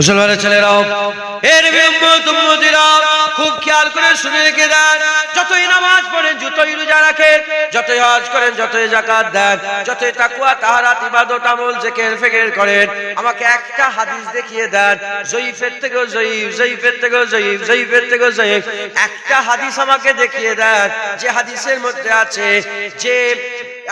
মুসলমানের ছেলেরাও এর উম্মতিরা খুব খেয়াল করে শুনে রেখে দেন। যতই নামাজ পড়েন, যতই রোজা রাখেন, যতই হজ করেন, যতই যাকাত দেন, যতই তাকওয়া তাহারাত ইবাদত আমল জিকির ফিকির করেন, আমাকে একটা হাদিস দেখিয়ে দেন, জয়ীফের থেকেও জয়ীফ, জয়ীফের থেকেও জয়ীফ, জয়ীফের থেকেও জয়ীফ, একটা হাদিস আমাকে দেখিয়ে দেন যে হাদিসের মধ্যে আছে যে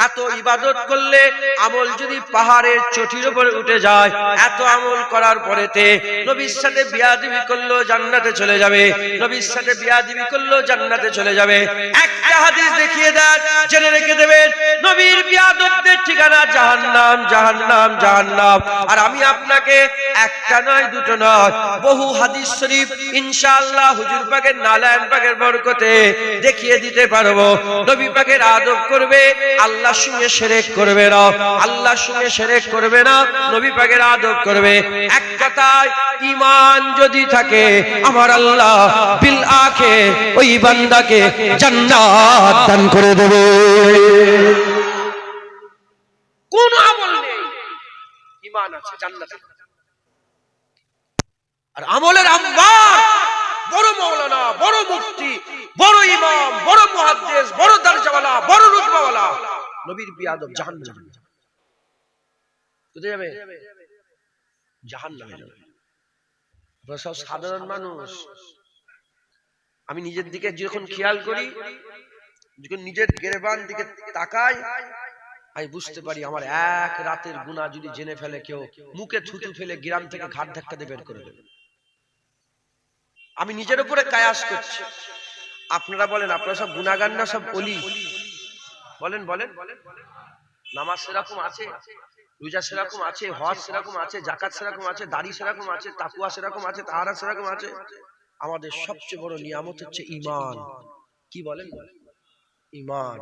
এত ইবাদত করলে আমল যদি পাহাড়ের চটির উপরে উঠে যায়, এত আমল করার পরেতে নবীর সাথে বিয়াদবি করলো জান্নাতে চলে যাবে, নবীর সাথে বিয়াদবি করলো জান্নাতে চলে যাবে। একটা হাদিস দেখিয়ে দেন, জেনে রেখে দেবেন নবীর বিয়াদবদের ঠিকানা জাহান্নাম, জাহান্নাম, জাহান্নাম। আর আমি আপনাকে একটা নয়, দুটো নয়, বহু হাদিস শরীফ ইনশাআল্লাহ হুজুর পাকের নালায়েন পাকের বরকতে দেখিয়ে দিতে পারবো। নবী পাকের আদব করবে, আল্লাহর সঙ্গে শিরক করবে না, আল্লাহর সঙ্গে শিরক করবে না, নবী পাকের আদব করবে। এক কথায় ঈমান যদি থাকে, আমার আল্লাহ বিল আখির ওই বান্দাকে জান্নাত দান করে দেবে। কোন আমল নেই, ঈমান আছে, জান্নাত। আর আমলের আম্বার বড় মাওলানা, বড় মুফতি, বড় ইমাম, বড় মুহাদ্দিস, বড় দরজাওয়ালা, বড় রুতবাওয়ালা, নবীর বিয়াদব জাহান্নামে কোথায় যাবে? জাহান্নামে যাবে। আমরা সব সাধারণ মানুষ। আমি নিজের দিকে যখন খেয়াল করি, যখন নিজের গেরেবান দিকে তাকাই, আমি বুঝতে পারি আমার এক রাতের গুনাহ যদি জেনে ফেলে কেউ, মুখে থুতু ফেলে গ্রাম থেকে ঘাট ধাক্কা দিয়ে বের করে দেবে। আমি নিজের উপরে কায়াস করছি। আপনারা বলেন, আপনারা সব গুনাহগার না সব ওলি? বলেন বলেন। নামাজ সেরকম আছে, রোজা সেরকম আছে, হজ সেরকম আছে, যাকাত সেরকম আছে, দাড়ি সেরকম আছে, তাকওয়া সেরকম আছে, তাহারা সেরকম আছে। আমাদের সবচেয়ে বড় নিয়ামত হচ্ছে ঈমান। কি বলেন? ঈমান।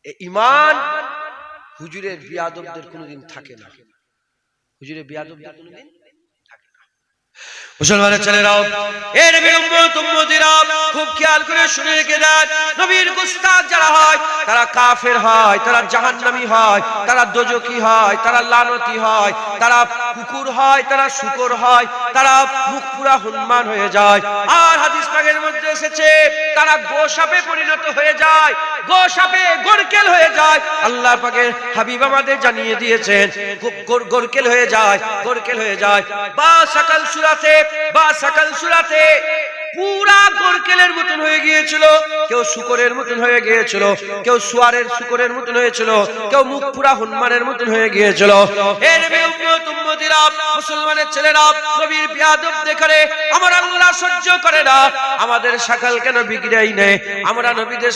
এই ঈমান হুজুরের বিয়াদবদের কোনোদিন থাকে না, হুজুরের বিয়াদবদের কোনোদিন থাকে না। মুসলমানের ছেলেরাও এর উম্মতিরা খুব খেয়াল করে শুনে রেখে দেন, নবীর গুস্তাখ যারা হয় তারা কাফের হয়, তারা জাহান্নামী হয়, তারা দোজখী হয়, তারা লানতি হয়, তারা কুকুর হয়, তারা শূকর হয়, তারা মুখ পুরা হনুমান হয়ে যায়। আর হাদিস পাকের মধ্যে এসেছে তারা গোসাপে পরিণত হয়ে যায়, গোসাপে গরকেল হয়ে যায়। আল্লাহ পাকের হাবিব আমাদের জানিয়ে দিয়েছেন গরকেল হয়ে যায়, গরকেল হয়ে যায়। বা সাকাল সুরাতে পুরা গরকেলের মতন হয়ে গিয়েছিল, কেউ শুকরের মতন হয়ে গিয়েছিল, কেউ শুয়ারের শুকরের মতন হয়েছিল, কেউ মুখ পুরা হনুমানের মতন হয়ে গিয়েছিল। এর উম্মতিরা, মুসলমানের ছেলেরা নবীর বিয়াদব দেখে আমার আল্লাহ সহ্য করে না। আমাদের শাকাল কেন বিগড়াই নেই? আমরা নবীদের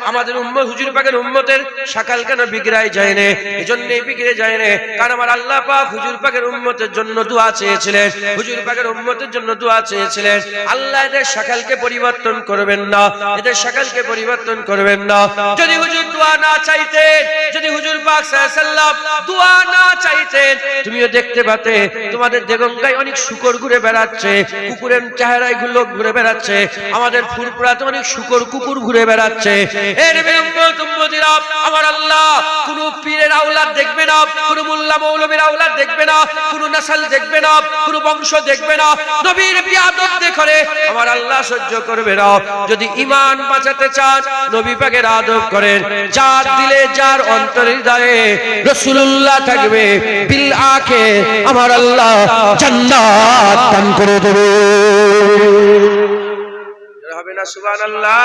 আমাদের উম্মত হুজুর পাকের উম্মতের শাকাল কেন বিগড়াই যায় না? এজন্যই বিগড়ে যায় না, কারণ আমার আল্লাহ পাক হুজুর পাকের উম্মতের জন্য দোয়া চেয়েছিলেন, হুজুর পাকের উম্মতের জন্য দোয়া চেয়েছিলেন। আল্লাহ এদের শাকালকে পরিবর্তন করবেন না, এদের শাকালকে পরিবর্তন করবেন না। যদি হুজুর দোয়া না চাইতেন, যদি হুজুর পাক সাল্লাল্লাহু আলাইহি ওয়াসাল্লাম দোয়া না চাইতেন, তুমিও দেখতে পাতে তোমাদের দেগঙ্গায় অনেক শুকর ঘুরে বেড়াচ্ছে, কুকুরের চেহারায় গুলো ঘুরে বেড়াচ্ছে, আমাদের ফুরপুরাতে অনেক শুকর কুকুর ঘুরে বেড়াচ্ছে। এর উম্মতিরা, আমার আল্লাহ কোন পীরের আওলাদ দেখবে না, কোন মোল্লা মৌলবীর আওলাদ দেখবে না, কোন নসল দেখবে না, কোন বংশ দেখবে না। নবীর বিয়াদব দেখে আমার আল্লাহ সহ্য করবে না। যদি ঈমান বাঁচাতে চান, নবী পাকের আদব করেন। যার দিলে, যার অন্তর হৃদয়ে রাসূলুল্লাহ থাকবে, বিল আখির আমার আল্লাহ জান্নাত দান করে দেবে। হবে না সুবহানাল্লাহ?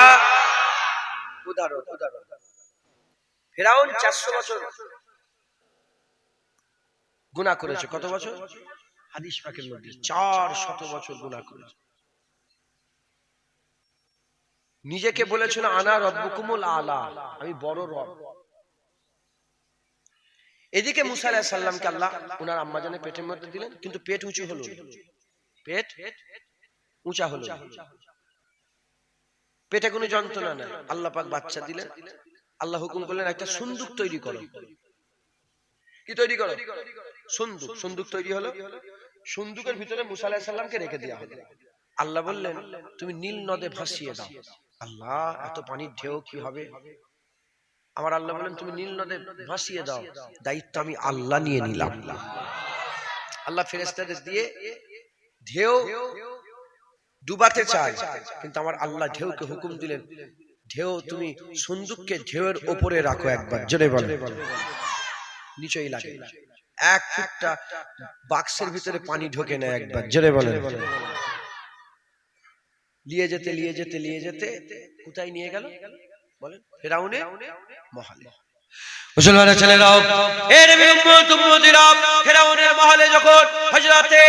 উদাহরণ ফিরআউন 400 বছর গুনাহ করেছে। কত বছর? হাদিস পাকের মধ্যে 400 বছর গুনাহ করেছে। নিজেকে বলেছিল আনা রব্বুকুমুল আলা, আমি বড় রব। এদিকে মুসা আলাইহিস সালামকে আল্লাহ ওনার আম্মাজানের পেটের মধ্যে দিলেন, কিন্তু পেট উঁচু হলো, পেট উঁচা হলো, পেটে কোনো যন্ত্রণা নাই। আল্লাহ পাক বাচ্চা দিলেন। আল্লাহ হুকুম করলেন একটা সন্দুক তৈরি করো। কি তৈরি করো? সন্দুক। সন্দুক তৈরি হলো, সন্দুকের ভিতরে মুসা আলাইহিস সালামকে রেখে দেওয়া হলো। আল্লাহ বললেন তুমি নীল নদে ভাসিয়ে দাও। আল্লাহ, এত পানির ঢেউ কি হবে? আমার আল্লাহ বললেন তুমি নীল নদে ভাসিয়ে দাও। দায়িত্ব আমি আল্লাহ নিয়ে নিলাম। আল্লাহ ফেরেশতাদের দিয়ে ঢেউ ডুবাতে চায়, কিন্তু আমার আল্লাহ ঢেউকে হুকুম দিলেন, ঢেউ তুমি সন্দুককে ঢেউয়ের উপরে রাখো, একবার জোরে বলো, নিচেই লাগে, এক ফুটটা বাক্সের ভিতরে পানি ঢোকে না, একবার জোরে বলো। নিয়ে যেতে নিয়ে যেতে নিয়ে যেতে কোথায় নিয়ে গেল বলেন? ফেরাউনের মহলে। মুসলমানের ছেলেরাও, এর উম্মত উম্মতিরা, ফেরাউনের মহলে যখন হযরতে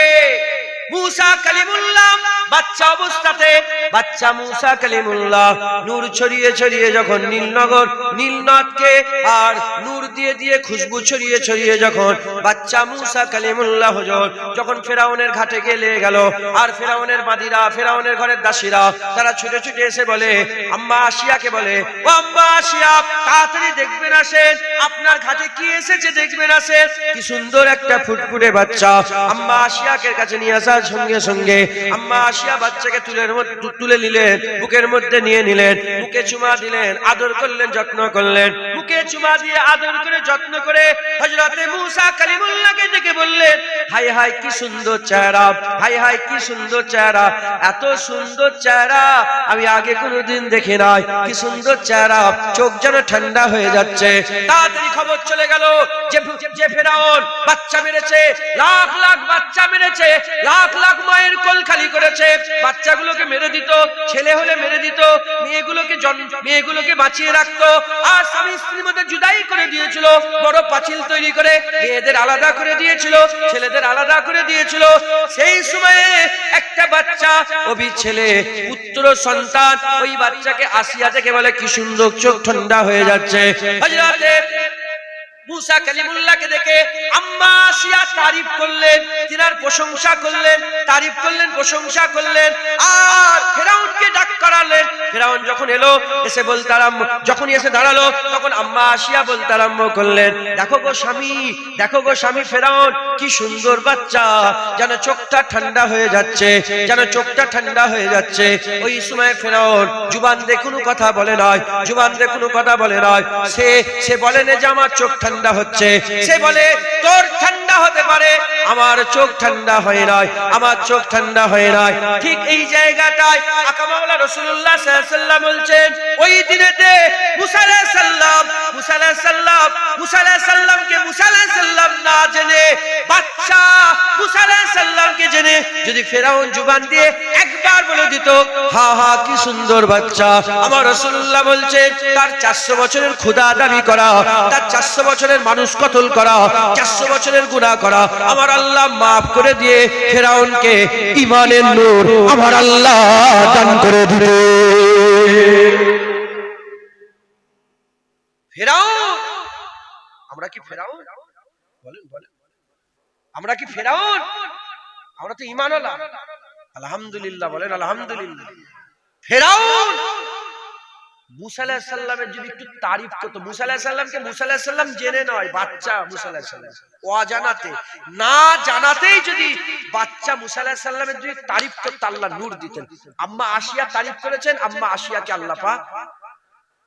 মুসা কালিমুল্লাহ বাচ্চা অবস্থাতে, বাচ্চা মুসা কালিমুল্লাহ নূর ছড়িয়ে ছড়িয়ে যখন নীলনগর নীলনদকে আর নূর দিয়ে দিয়ে খুশবু ছড়িয়ে ছড়িয়ে যখন বাচ্চা মুসা কালিমুল্লাহ হুজুর যখন ফেরাউনের ঘাটে গেলে গেল, আর ফেরাউনের বাদীরা, ফেরাউনের ঘরের দাসীরা, তারা ছুটে ছুটে এসে বলে, আম্মা আসিয়াকে বলে, ও আম্মা আসিয়া, তাড়াতাড়ি দেখবেন আসেন, আপনার ঘাটে কি এসেছে দেখবেন আসেন। কি সুন্দর একটা ফুটফুটে বাচ্চা আম্মা আসিয়াকে কাছে নিয়ে আসার সঙ্গে সঙ্গে আম্মা আসিয়া বাচ্চাকে তুলে নিলেন, বুকের মধ্যে নিয়ে নিলেন, মুখে চুমা দিলেন, আদর করলেন, যত্ন করলেন, মুখে চুমা দিয়ে আদর করে যত্ন করে হযরতে মুসা কালিমুল্লাহকে ডেকে বললেন, হাই হাই কি সুন্দর চেহারা, হাই হাই কি সুন্দর চেহারা, এত সুন্দর চেহারা আমি আগে কোনোদিন দেখি নাই, কি সুন্দর চেহারা, চোখ যেন ঠান্ডা হয়ে যাচ্ছে। তাড়াতাড়ি খবর চলে গেল যে ফেরাউন বাচ্চা মেরেছে, লাখ লাখ বাচ্চা মেরেছে, লাখ লাখ মায়ের কোল খালি করেছে, বাচ্চাগুলোকে মেরে দিত, ছেলে হলে মেরে দিত, মেয়েগুলোকে বাঁচিয়ে রাখতো, আর স্বামী স্ত্রীর মধ্যে জুদাই করে দিয়েছিল, বড় পাঁচিল তৈরি করে মেয়েদের আলাদা করে দিয়েছিল, ছেলেদের আলাদা করে দিয়েছিল। সেই সময়ে একটা বাচ্চা, ওই ছেলে পুত্র সন্তান, ওই বাচ্চাকে আসিয়া থেকে বলে, কি সুন্দর চোখ ঠান্ডা হয়ে যাচ্ছে। হযরতে মুসা কালিমুল্লাহকে দেখে আম্মা আসিয়া তারিফ করলেন, তিনার প্রশংসা করলেন, তারিফ করলেন, প্রশংসা করলেন, আর ফেরাউনকে ডাক করালেন। ফেরাউন যখন এলো, এসে বলতে আরম্ভ, যখনই এসে দাঁড়ালো, তখন আম্মা আসিয়া বলতে আরম্ভ করলেন, দেখো গো স্বামী, দেখো গো স্বামী ফেরাউন, কি সুন্দর বাচ্চা, যেন চোখটা ঠান্ডা হয়ে যাচ্ছে, যেন চোখটা ঠান্ডা হয়ে যাচ্ছে। ওই সময় ফেরাউন জুবান দিয়ে কোনো কথা বলে নয়, জুবান দিয়ে কোনো কথা বলে নয়, সে বলে না যে আমার চোখ ঠান্ডা হচ্ছে, সে বলে তোর ঠান্ডা হতে পারে, আমার চোখ ঠান্ডা হয় নাই, আমার চোখ ঠান্ডা হয় নাই। ঠিক এই জায়গাটায় আকা মাওলা রাসূলুল্লাহ সাল্লাল্লাহু আলাইহি ওয়াসাল্লাম বলছেন, ওই দিনেতে মুসা আলাইহিস সালাম, মুসা আলাইহিস সালাম, মুসা আলাইহিস সালামকে মুসা আলাইহিস সালাম না জেনে, বাচ্চা মুসা আলাইহিস সালামকে জেনে যদি ফেরাউন জুবান দিয়ে একবার বলে দিত, হা হা কি সুন্দর বাচ্চা, আমার রাসূলুল্লাহ বলছেন, তার 400 বছরের খোদা দাবি করা, তার 400 বছরের মানুষ কতল করা, 400 বছরের গুনাহ করা আমার আল্লাহ maaf করে দিয়ে ফেরাউনকে ঈমানের নূর আমার আল্লাহ দান করে দিবে। ফেরাউন, আমরা কি ফেরাউন? বলেন বলেন, আমরা কি ফেরাউন? আমরা তো ঈমানওয়ালা, আলহামদুলিল্লাহ বলেন আলহামদুলিল্লাহ। ফেরাউন মুসা আলাইহিস সালামের যদি একটু তারিফ করতো, মুসা আলাইহিস সালামকে মুসা আলাইহিস সালাম জেনে নয়, বাচ্চা মুসা আলাইহিস সালাম অজানাতে না জানাতেই যদি বাচ্চা মুসা আলাইহিস সালামের যদি তারিফ করতো, আল্লাহ নূর দিতেন। আম্মা আসিয়া তারিফ করেছেন, আম্মা আসিয়াকে আল্লাহ পাক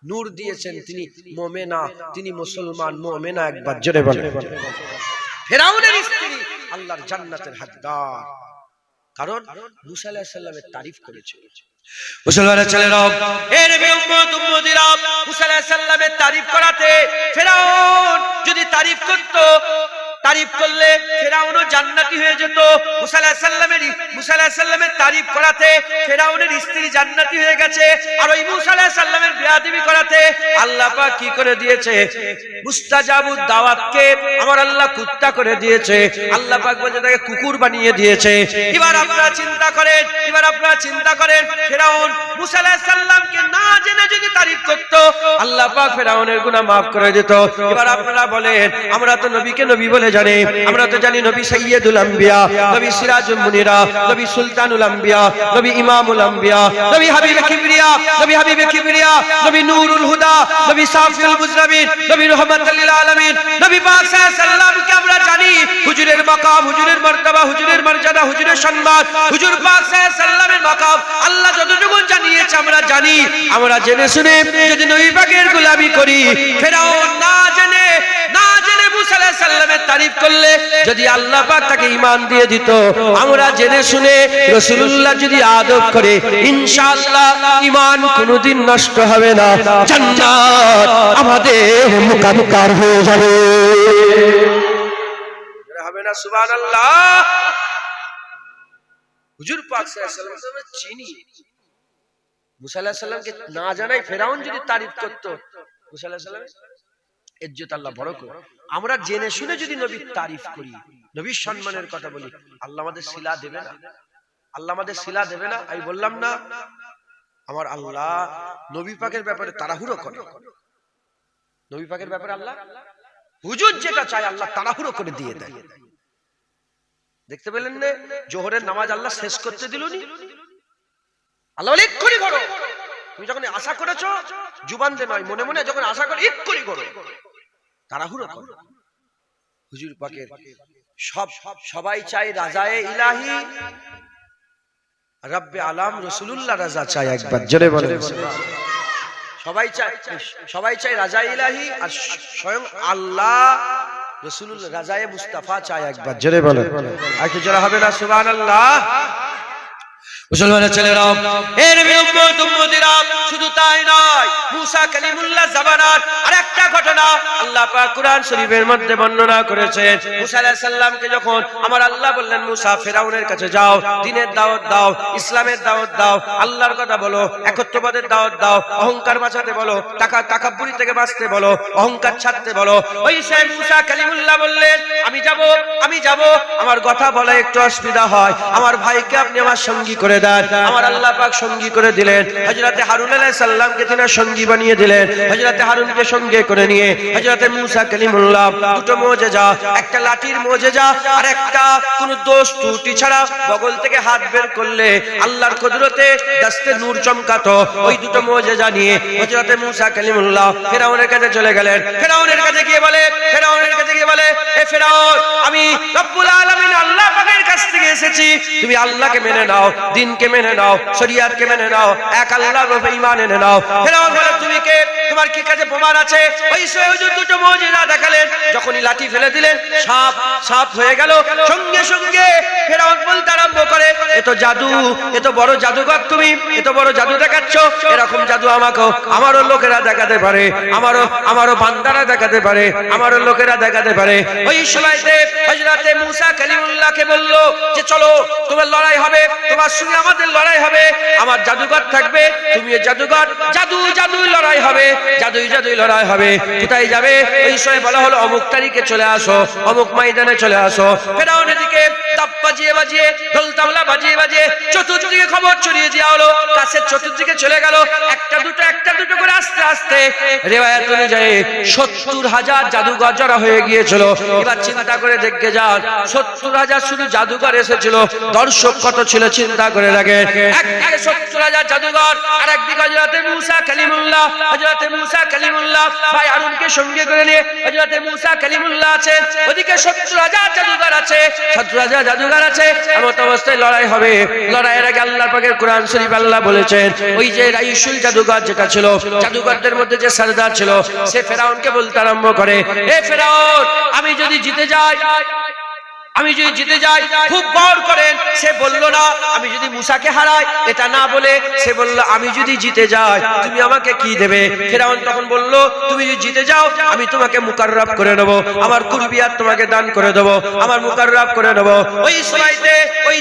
নূর দিয়েছেন, তিনি মুমিনা, তিনি মুসলমান মুমিনা, একবার জোরে বলেন। ফেরাউনের স্ত্রী আল্লাহর জান্নাতের হকদার, কারণ মুসা আলাইহিস সালামের তারিফ করেছে। মুসলমানের ছেলেরাও, এর উম্মত উম্মতিরা, মুসা আলাইহিস সালামের তারিফ করাতে ফেরাউন যদি তারিফ করতো, তারিফ করলে ফেরাউনও জান্নাতি হয়ে যেত। মুসা আলাইহিস সালামের তারিফ করাতে ফেরাউনের স্ত্রী জান্নাতি হয়ে গেছে, আর ওই মুসা আলাইহিস সালামের বেয়াদবি করাতে আল্লাহ পাক কি করে দিয়েছে, মুস্তাজাবুদ দাওয়াতকে আমার আল্লাহ কুত্তা করে দিয়েছে। আল্লাহ পাক বলতে তাকে কুকুর বানিয়ে দিয়েছে। এবার আপনারা চিন্তা করেন, এবার আপনারা চিন্তা করেন, ফেরাউন মুসা আলাইহিস সালামকে না জেনে যদি তারিফ করত, আল্লাহ পাক ফেরাউনের গুনাহ maaf করে দিত। এবার আপনারা বলেন, আমরা তো নবীকে নবী বলে জানি, আমরা তো জানি নবী সাইয়্যিদুল আম্বিয়া, নবী সিরাজুল মুনিরা, নবী সুলতানুল আম্বিয়া, নবী ইমামুল আম্বিয়া, নবী হাবিবে কিবরিয়া, নবী হাবিবে কিবরিয়া, নবী নূরুল হুদা, নবী সাফিউল মুজরামিন, নবী রাহমাতুল লিল আলামিন, নবী পাক সাল্লাল্লাহু আলাইহি সাল্লামকে আমরা জানি, হুজুরের মাকাম, হুজুরের মর্তবা, হুজুরের মর্যাদা, হুজুরের সম্মান, হুজুর পাক সাল্লাল্লাহু আলাইহি সাল্লামের মাকাম আল্লাহ যতটুকু জানিয়েছে আমরা জানি। আমরা জেনে শুনে যদি নবী পাকের গোলামি করি, ফেরাউন না জেনে মুসা আলাইহিস সাল্লামের তারিফ করলে যদি আল্লাহ পাক তাকে ঈমান দিয়ে দিত, আমরা জেনে শুনে রাসূলুল্লাহ যদি আদব করে, ইনশাআল্লাহ ঈমান কোনোদিন নষ্ট হবে না, জান্নাত আমাদের মুকাদ্দার হয়ে যাবে। হবে না সুবহানাল্লাহ। হুজুর পাক সাল্লাল্লাহু আলাইহি ওয়াসাল্লাম চিনি, মুসা আলাইহিস সালামকে না জানাই ফেরাউন যদি তারিফ করত, মুসা আলাইহিস সালামের ইজ্জত আল্লাহ বড় করে। আমরা জেনে শুনে যদি নবীর তারিফ করি, নবীর সম্মানের কথা বলি, আল্লাহ আমাদের সিলা দেবে না? আল্লাহ আমাদের সিলা দেবে না? আমি বললাম না আমার আল্লাহ নবী পাকের ব্যাপারে তাড়াহুড়ো করে। নবী পাকের ব্যাপারে আল্লাহ হুজুর যেটা চায় আল্লাহ তাড়াহুড়ো করে দিয়ে দেয়। দেখতে পেলেন না জোহরের নামাজ আল্লাহ শেষ করতে দিলনি, আল্লাহ বলে এক্ষুনি করো। তুমি যখন আশা করেছো জুবান দে নয়, মনে মনে যখন আশা করো এক্ষুনি করো, তাড়াহুড়ো করো। হুজুর পাকের সবাই চাই রাজায়ে ইলাহি, রব্বে আলাম রাসূলুল্লাহ রাজা চাই, একবার জোরে বলেন। সবাই চাই রাজায়ে ইলাহি, আর স্বয়ং আল্লাহ রাসূলুল্লাহ রাজায়ে মুস্তাফা চাই, একবার জোরে বলেন। আর কি জোরে হবে না সুবহানাল্লাহ? মুসলমানের ছেলেরা, এর উম্মত উম্মতিরা, শুধু তাই নয়, মুসা কালিমুল্লাহ জামানার আরেকটা ঘটনা আল্লাহ পাক কুরআন শরীফের মধ্যে বর্ণনা করেছেন। মুসা আলাইহিস সালামকে যখন আমার আল্লাহ বললেন, মুসা ফেরাউনের কাছে যাও, দ্বীনের দাওয়াত দাও, ইসলামের দাওয়াত দাও, আল্লাহর কথা বলো, একত্ববাদের দাওয়াত দাও, অহংকার বাঁচাতে বলো, তাকাব্বুরি থেকে বাঁচতে বলো, অহংকার ছাড়তে বলো। ওই সেই মুসা কালিমুল্লাহ বললেন, আমি যাব, আমার কথা বলা একটু অসুবিধা হয়, আমার ভাইকে আপনি আমার সঙ্গী করে দেন। আমার আল্লাহ পাক সঙ্গী করে দিলেন, হযরতে হারুন আলাইহিস সালামকে তিনি সঙ্গী বানিয়ে দিলেন। হযরতে হারুনকে সঙ্গে করে নিয়ে হযরতে মুসা কালিমুল্লাহ দুটো মুজিজা, একটা লাঠির মুজিজা আর একটা কোন দোষ ত্রুটি ছাড়া বগল থেকে হাত বের করলে আল্লাহর কুদরতে দস্তে নূর চমকাতো, ওই দুটো মুজিজা নিয়ে হযরতে মুসা কালিমুল্লাহ ফেরাউনের কাছে চলে গেলেন। ফেরাউনের কাছে গিয়ে বলে, এ ফেরাউন, আমি রব্বুল আলামিন আল্লাহ পাকের কাছ থেকে এসেছি, তুমি আল্লাহকে মেনে নাও, দ্বীনকে মেনে নাও, শরীয়তকে মেনে নাও, এক আল্লাহর উপর ঈমান এনে নাও। ফেরাউন বলে, তুমি কে? তোমার কি কাছে প্রমাণ আছে? ওই হুজুর দুটো মুজিজা দেখালেন, যখনই লাঠি ফেলে দিলেন সাপ হয়ে গেল। সঙ্গে সঙ্গে ফেরাউন বলতে আরম্ভ করে, এ তো জাদু, এ তো বড় জাদুকর, তুমি এত বড় জাদু দেখাচ্ছ, এরকম জাদু আমারও লোকেরা দেখাতে পারে, আমারও বান্দারা দেখাতে পারে, আমারও লোকেরা দেখাতে পারে। ওই সময়তে হযরতে মুসা কালিমুল্লাহকে বলল যে চলো, তোমার লড়াই হবে, তোমার সঙ্গে আমাদের লড়াই হবে, আমার জাদুকর থাকবে, তুমি জাদুকর, জাদু লড়াই হবে, জাদুই লড়াই হবে। কোথায় যাবে? ওই সময় বলা হলো অমুক তারিখে চলে আসো, অমুক ময়দানে চলে আসো। ফেরাউন এদিকে তাপ বাজিয়ে ঢোল তাবলা বাজিয়ে চতুর্দিকে খবর ছড়িয়ে দেওয়া হলো, কাছের চতুর্দিকে চলে গেল। একটা দুটো করে আস্তে আস্তে রিওয়ায়াত অনুযায়ী ৭০,০০০ জাদুকর জড়ো হয়ে গিয়েছিল। এবার চিন্তা করে দেখে যান, ৭০,০০০ শুধু জাদুকর এসেছিল, দর্শক কত ছিল চিন্তা করে দেখেন। একদিকে ৭০,০০০ জাদুকর, আর একদিকে হযরতে মুসা কালিমুল্লাহ ভাই হারুনকে সঙ্গে করে নিয়ে হযরতে মুসা কালিমুল্লাহ আছেন, ওদিকে ৭০,০০০ জাদুকর আছে। এমন অবস্থায় লড়াই হবে। লড়াইয়ের আগে আল্লাহ পাকের কোরআন শরীফ আল্লাহ বলেছেন, ওই যে রাইসুল জাদুকর যেটা ছিল, জাদুকরদের মধ্যে যে সরদার ছিল, সে ফেরাউনকে বলতে আরম্ভ করে, এ ফেরাউন, আমি যদি জিতে যাই খুব বড় করেন। সে বলল না আমি যদি মুসাকে হারাই, এটা না বলে সে বলল আমি যদি জিতে যাই তুমি আমাকে কি দেবে? ফেরাউন তখন বলল, তুমি যদি জিতে যাও আমি তোমাকে মুকাররাব করে নেব, আমার কুরবিয়াত তোমাকে দান করে দেব, আমার মুকাররাব করে নেব। ওই সময়তে ওই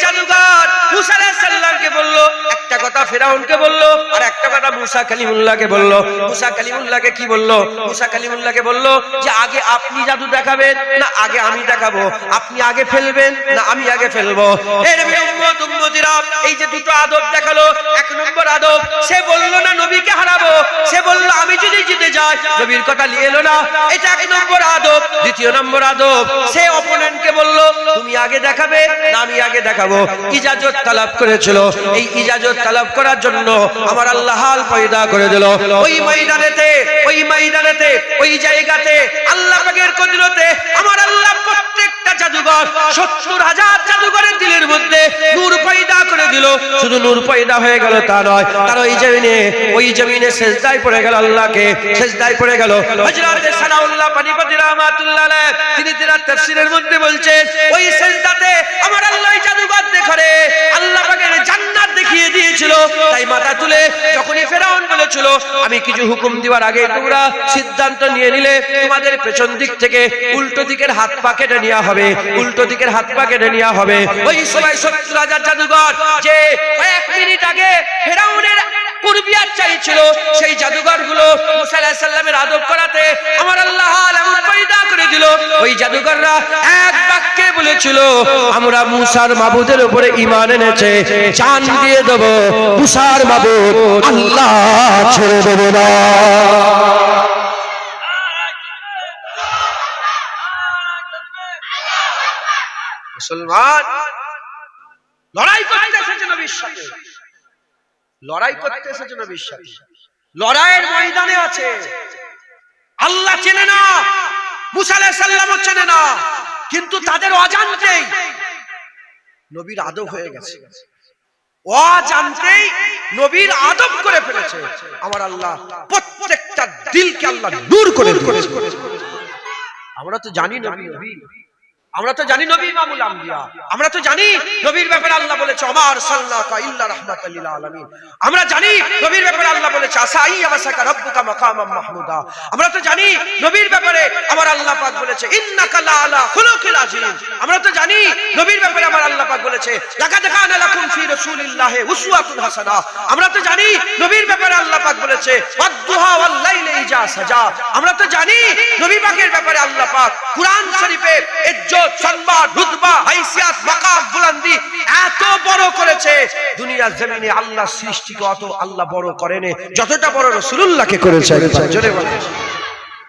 জাদুকর মুসা আলাইহিস সালামকে বলল একটা কথা, ফেরাউনকে বলল আর একটা কথা মুসা কালিমুল্লাহকে বলল। মুসা কালিমুল্লাহকে কি বলল? মুসা কালিমুল্লাহকে বলল যে আগে আপনি জাদু দেখাবেন না আগে আমি দেখাবো? আপনি আগে ফেলবেন না আমি আগে ফেলবো? এর উম্মত উম্মতিরা, এই যে দুটো আদব দেখালো, এক নম্বর আদব, সে বলল না নবীকে হারাবো, সে বলল আমি যদি জিতে যাই, নবীর কথা নিয়ে এলো না, এটা এক নম্বর আদব। দ্বিতীয় নম্বর আদব, সে অপোনেন্টকে বলল তুমি আগে দেখাবে না আমি আগে দেখাবো। ইজাজত তালাব করেছিল, এই ইজাজত তালাব করার জন্য আমার আল্লাহ হাল পয়দা করে দিল। ওই ময়দানেতে ওই জায়গাতে আল্লাহ পাকের কুদরতে আমার আল্লাহ প্রত্যেকটা জাদুকর ৭০,০০০ জাদুকরের দিলের মধ্যে নূর পয়দা করে দিল। দিল, শুধু নূর পয়দা হয়ে গেল তা নয়, তার ওই জমিনে সেজদায় পড়ে গেল, আল্লাহকে সেজদায় পড়ে গেল। হযরত সানাউল্লাহ পানিপতি রাহমাতুল্লাহ আলাইহি তিনি তার তাফসীরের মধ্যে বলছেন, ওই সেজদাতে আমার আল্লাহ জাদুঘর দেখে আল্লাহ পাকের জান্নাত দেখিয়ে দিয়েছিল। তাই মাথা তুলে যখনই ফেরাউন বলেছিল, আমি কিছু হুকুম দেওয়ার আগে তোমরা সিদ্ধান্ত নিয়ে নিলে তোমাদের পেছন দিক থেকে উল্টো দিকের হাত পা কেটে নেওয়া হবে, উল্টো দিকের হাত পা কেটে নেওয়া হবে। ওই সময় 70,000 জাদুঘর যে কয়েক মিনিট আগে ফেরাউনের কুরবিয়াত চাইছিল, সেই জাদুঘরগুলো মুসা আলাইহিস সালামের আদব করাতে আমার আল্লাহ এমন পয়দা করে দিল, ওই জাদুঘররা এক বাক্যে বলেছিল, আমরা মুসার মাবুদের উপরে ঈমান এনেছে, জান দিয়ে দেব, মুসার মাবুদ আল্লাহ ছেড়ে দেব না। মুসলমান লড়াই করতে এসেছে নবীর সাথে, লড়াই করতে এসেছে নবীর সাথে, লড়াইয়ের ময়দানে আছে। আল্লাহ চেনে না, মুসা আলাইহিস সালামও চেনে না, কিন্তু তাদের অজান্তেই নবীর আদব হয়ে গেছে, অজান্তেই নবীর আদব করে ফেলেছে। আমার আল্লাহ প্রত্যেকটা দিলকে আল্লাহ নূর করে দিয়েছে। আমরা তো জানি নবী নবী, আমরা তো জানি নবী ইমামুল আম্বিয়া, আমরা তো জানি নবীর ব্যাপারে আল্লাহ বলেছে ওমা আরসালনাকা ইল্লা রাহমাতাল লিল আলামিন, আমরা জানি নবীর ব্যাপারে আল্লাহ বলেছে আসাই আবাসাকা রাব্বুকা মাকামাম মাহমুদা, আমরা তো জানি নবীর ব্যাপারে আমার আল্লাহ পাক বলেছে ইন্নাকা লা আলা খুলুকিল আযীম, আমরা তো জানি নবীর ব্যাপারে আমার আল্লাহ পাক বলেছে লাকাদ কানা লাকুম ফি রাসূলিল্লাহি উসওয়াতুন হাসানাহ, আমরা তো জানি নবীর ব্যাপারে আল্লাহ পাক বলেছে ওয়াদ-দুহা ওয়াল লাইলি ইজা সাজা, আমরা তো জানি নবী পাকের ব্যাপারে আল্লাহ পাক কুরআন শরীফে সম্মান, রুতবা, হাইসিয়াত, মাকাম, বুলন্দি এত বড় করেছে। দুনিয়ার জমিনে আল্লাহ সৃষ্টিকে অত আল্লাহ বড় করেনি যতটা বড় রাসূলুল্লাহকে করেছে। জোরে বলেন।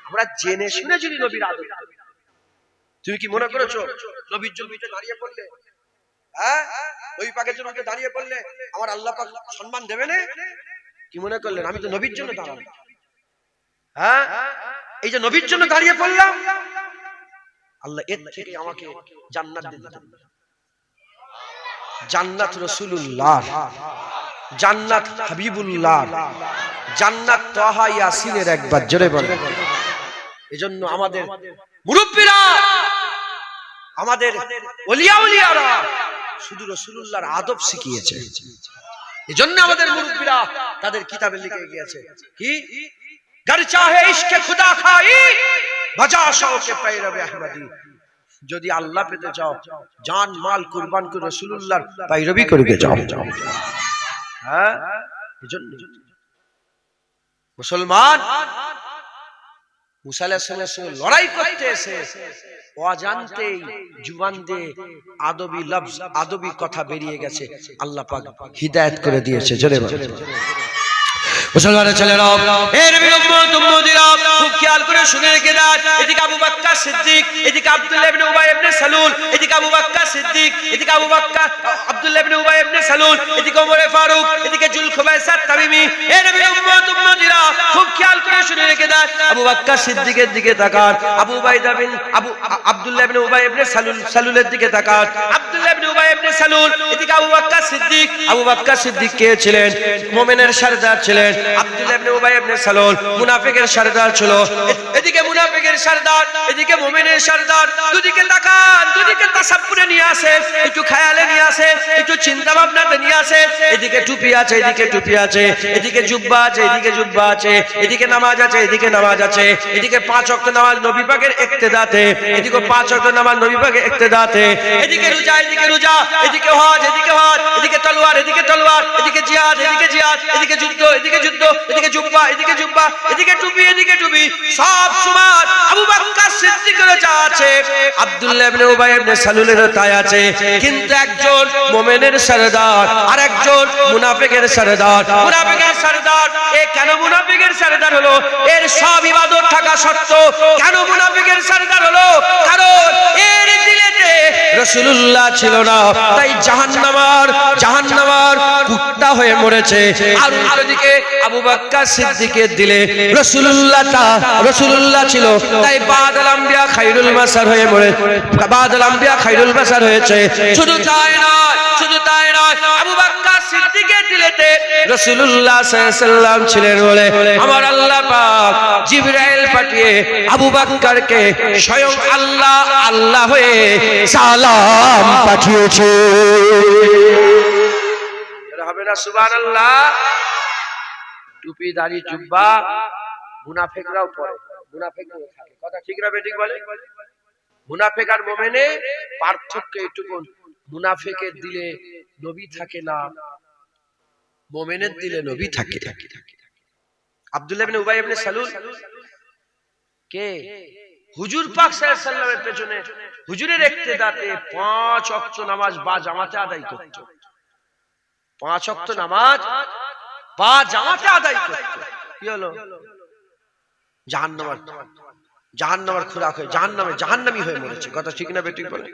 আমরা জেনে শুনে যদি নবীর আদব করি, তুমি কি মনে করেছো নবীর জন্য দাঁড়িয়ে পড়লে, হ্যাঁ ওই পাকের জন্য দাঁড়িয়ে পড়লে আমার আল্লাহ পাক সম্মান দেবে না? কি মনে করলেন আমি তো নবীর জন্য দাঁড়ালাম, হ্যাঁ এই যে নবীর জন্য দাঁড়িয়ে পড়লাম, আল্লাহ এর থেকে আমাকে জান্নাত দিতেন। জান্নাত রাসূলুল্লাহ, জান্নাত হাবিবুল্লাহ, জান্নাত তাহা ইয়াসিনের একবার জোরে বলেন। এজন্য আমাদের মুরব্বিরা, আমাদের ওলিয়া উলিয়ারা শুধু রাসূলুল্লাহর আদব শিখিয়েছে। এজন্য আমাদের মুরব্বিরা তাদের কিতাবে লিখে গিয়েছে কি গর চাহে ইশকে খুদা খাই বাজা শওকে पैरवे আহমদি, যদি আল্লাহ পেতে চাও জান মাল কুরবান করে রাসূলুল্লাহর पैरवी করবে যাও। হ্যাঁ এজন্য মুসলমান মুসা আলাইহিস সালামের সঙ্গে লড়াই করতে এসে অজান্তেই জুবান দিয়ে আদবি লফজ, আদবি কথা বেরিয়ে গেছে, আল্লাহ পাক হিদায়াত করে দিয়েছে। জোরে বলেন। মুসলমানের ছেলেরা, এর উম্মত উম্মতিরা খুব খেয়াল করে শুনে রেখে দাও, এদিকে আবু বকর সিদ্দিক, এদিকে আব্দুল্লাহ ইবনে উবাই ইবনে সালুল, এদিকে আবু বকর সিদ্দিক, এদিকে আবু বকর আব্দুল্লাহ ইবনে উবাই ইবনে সালুল, এদিকে ওমর ফারুক, এদিকে জুলখুবাইসাত তামিমি। এর উম্মত উম্মতিরা খুব খেয়াল করে শুনে রেখে দাও, আবু বকর সিদ্দিকের দিকে তাকান, আবু উবাইদা বিন আব্দুল্লাহ ইবনে উবাই ইবনে সালুলের দিকে তাকান, আব্দুল্লাহ ইবনে উবাই ইবনে সালুল, এদিকে আবু বকর সিদ্দিক। আবু বকর সিদ্দিক কে ছিলেন? মুমিনের সরদার ছিলেন। আব্দুল্লাহ ইবনে উবাই ইবনে সালুল মুনাফিকের সরদার ছিল। এদিকে মুনাফিকের সরদার, এদিকে মুমিনের সরদার। দুদিকে তাকান, দুদিকে তাসাব্বুরে নিয়ে আসে, একটু খেয়ালে নিয়ে আসে, একটু চিন্তা ভাবনাতে নিয়ে আসে। এদিকে টুপি আছে, এদিকে টুপি আছে, এদিকে জুব্বা আছে, এদিকে জুব্বা আছে, এদিকে নামাজ আছে, এদিকে নামাজ আছে, এদিকে 5 ওয়াক্ত নামাজ নবী পাকের ইক্তেদাতে, এদিকে 5 ওয়াক্ত নামাজ নবী পাকের ইক্তেদাতে, এদিকে রোজা, এদিকে রোজা, এদিকে হজ, এদিকে হজ, এদিকে তলোয়ার, এদিকে তলোয়ার, এদিকে জিহাদ, এদিকে জিহাদ, এদিকে যুদ্ধ, এদিকে যুদ্ধ, এদিকে জুব্বা, এদিকে জুব্বা, এদিকে টুপি, এদিকে টুপি, সব সমান। আবু বকর সিদ্দিকের যা আছে, আব্দুল্লাহ ইবনে উবাই ইবনে সালুলের তাই আছে, কিন্তু একজন মুমিনের সরদার আর একজন মুনাফিকের সরদার। মুনাফিকের সরদার এ কেন মুনাফিকের সরদার হলো? এর সব ইবাদত থাকা সত্ত্বেও কেন মুনাফিকের সরদার হলো? কারণ এর দিলেতে রাসূলুল্লাহ ছিল না, তাই জাহান্নামার কুত্তা হয়ে মরেছে। আর অন্যদিকে আবু বকর সিদ্দিকের দিলে রাসূলুল্লাহ ছিল, তাই বাদল আম্বিয়া খায়রুল বাশার হয়ে মরে, বাদল আম্বিয়া খায়রুল বাশার হয়েছে। শুধু তাই নয়, শুধু তাই নয়, আবু বকর সিদ্দিকের দিলেতে রাসূলুল্লাহ সাল্লাল্লাহু আলাইহি ওয়াসাল্লাম ছিলেন বলে আমার আল্লাহ পাক জিবরাইল পাঠিয়ে আবু বকরকে স্বয়ং আল্লাহ হয়ে সালাম পাঠিয়েছে। হবে না সুবহানাল্লাহ? টুপি দাড়ি জুব্বা মুনাফিকরাও পরে, মুনাফিকরাও থাকে, কথা ঠিক না বেঠিক বলে? মুনাফিক আর মুমিনে পার্থক্য এইটুকু, মুনাফিকের দিলে নবী থাকে না, মুমিনের দিলে নবী থাকে। আব্দুল্লাহ ইবনে উবাই ইবনে সালুল কে হুজুর পাক সাল্লাল্লাহু আলাইহি ওয়াসাল্লামের পেছনে হুজুরের ইক্তেদাতে 5 ওয়াক্ত নামাজ বা জামাতে আদায় করত। 5 ওয়াক্ত নামাজ বা জামাতে আদায় করত। কি হলো? জাহান্নামের খোরাক হয়ে জাহান্নামী হয়ে মরেছে, কথা ঠিক না বেঠিক বলে?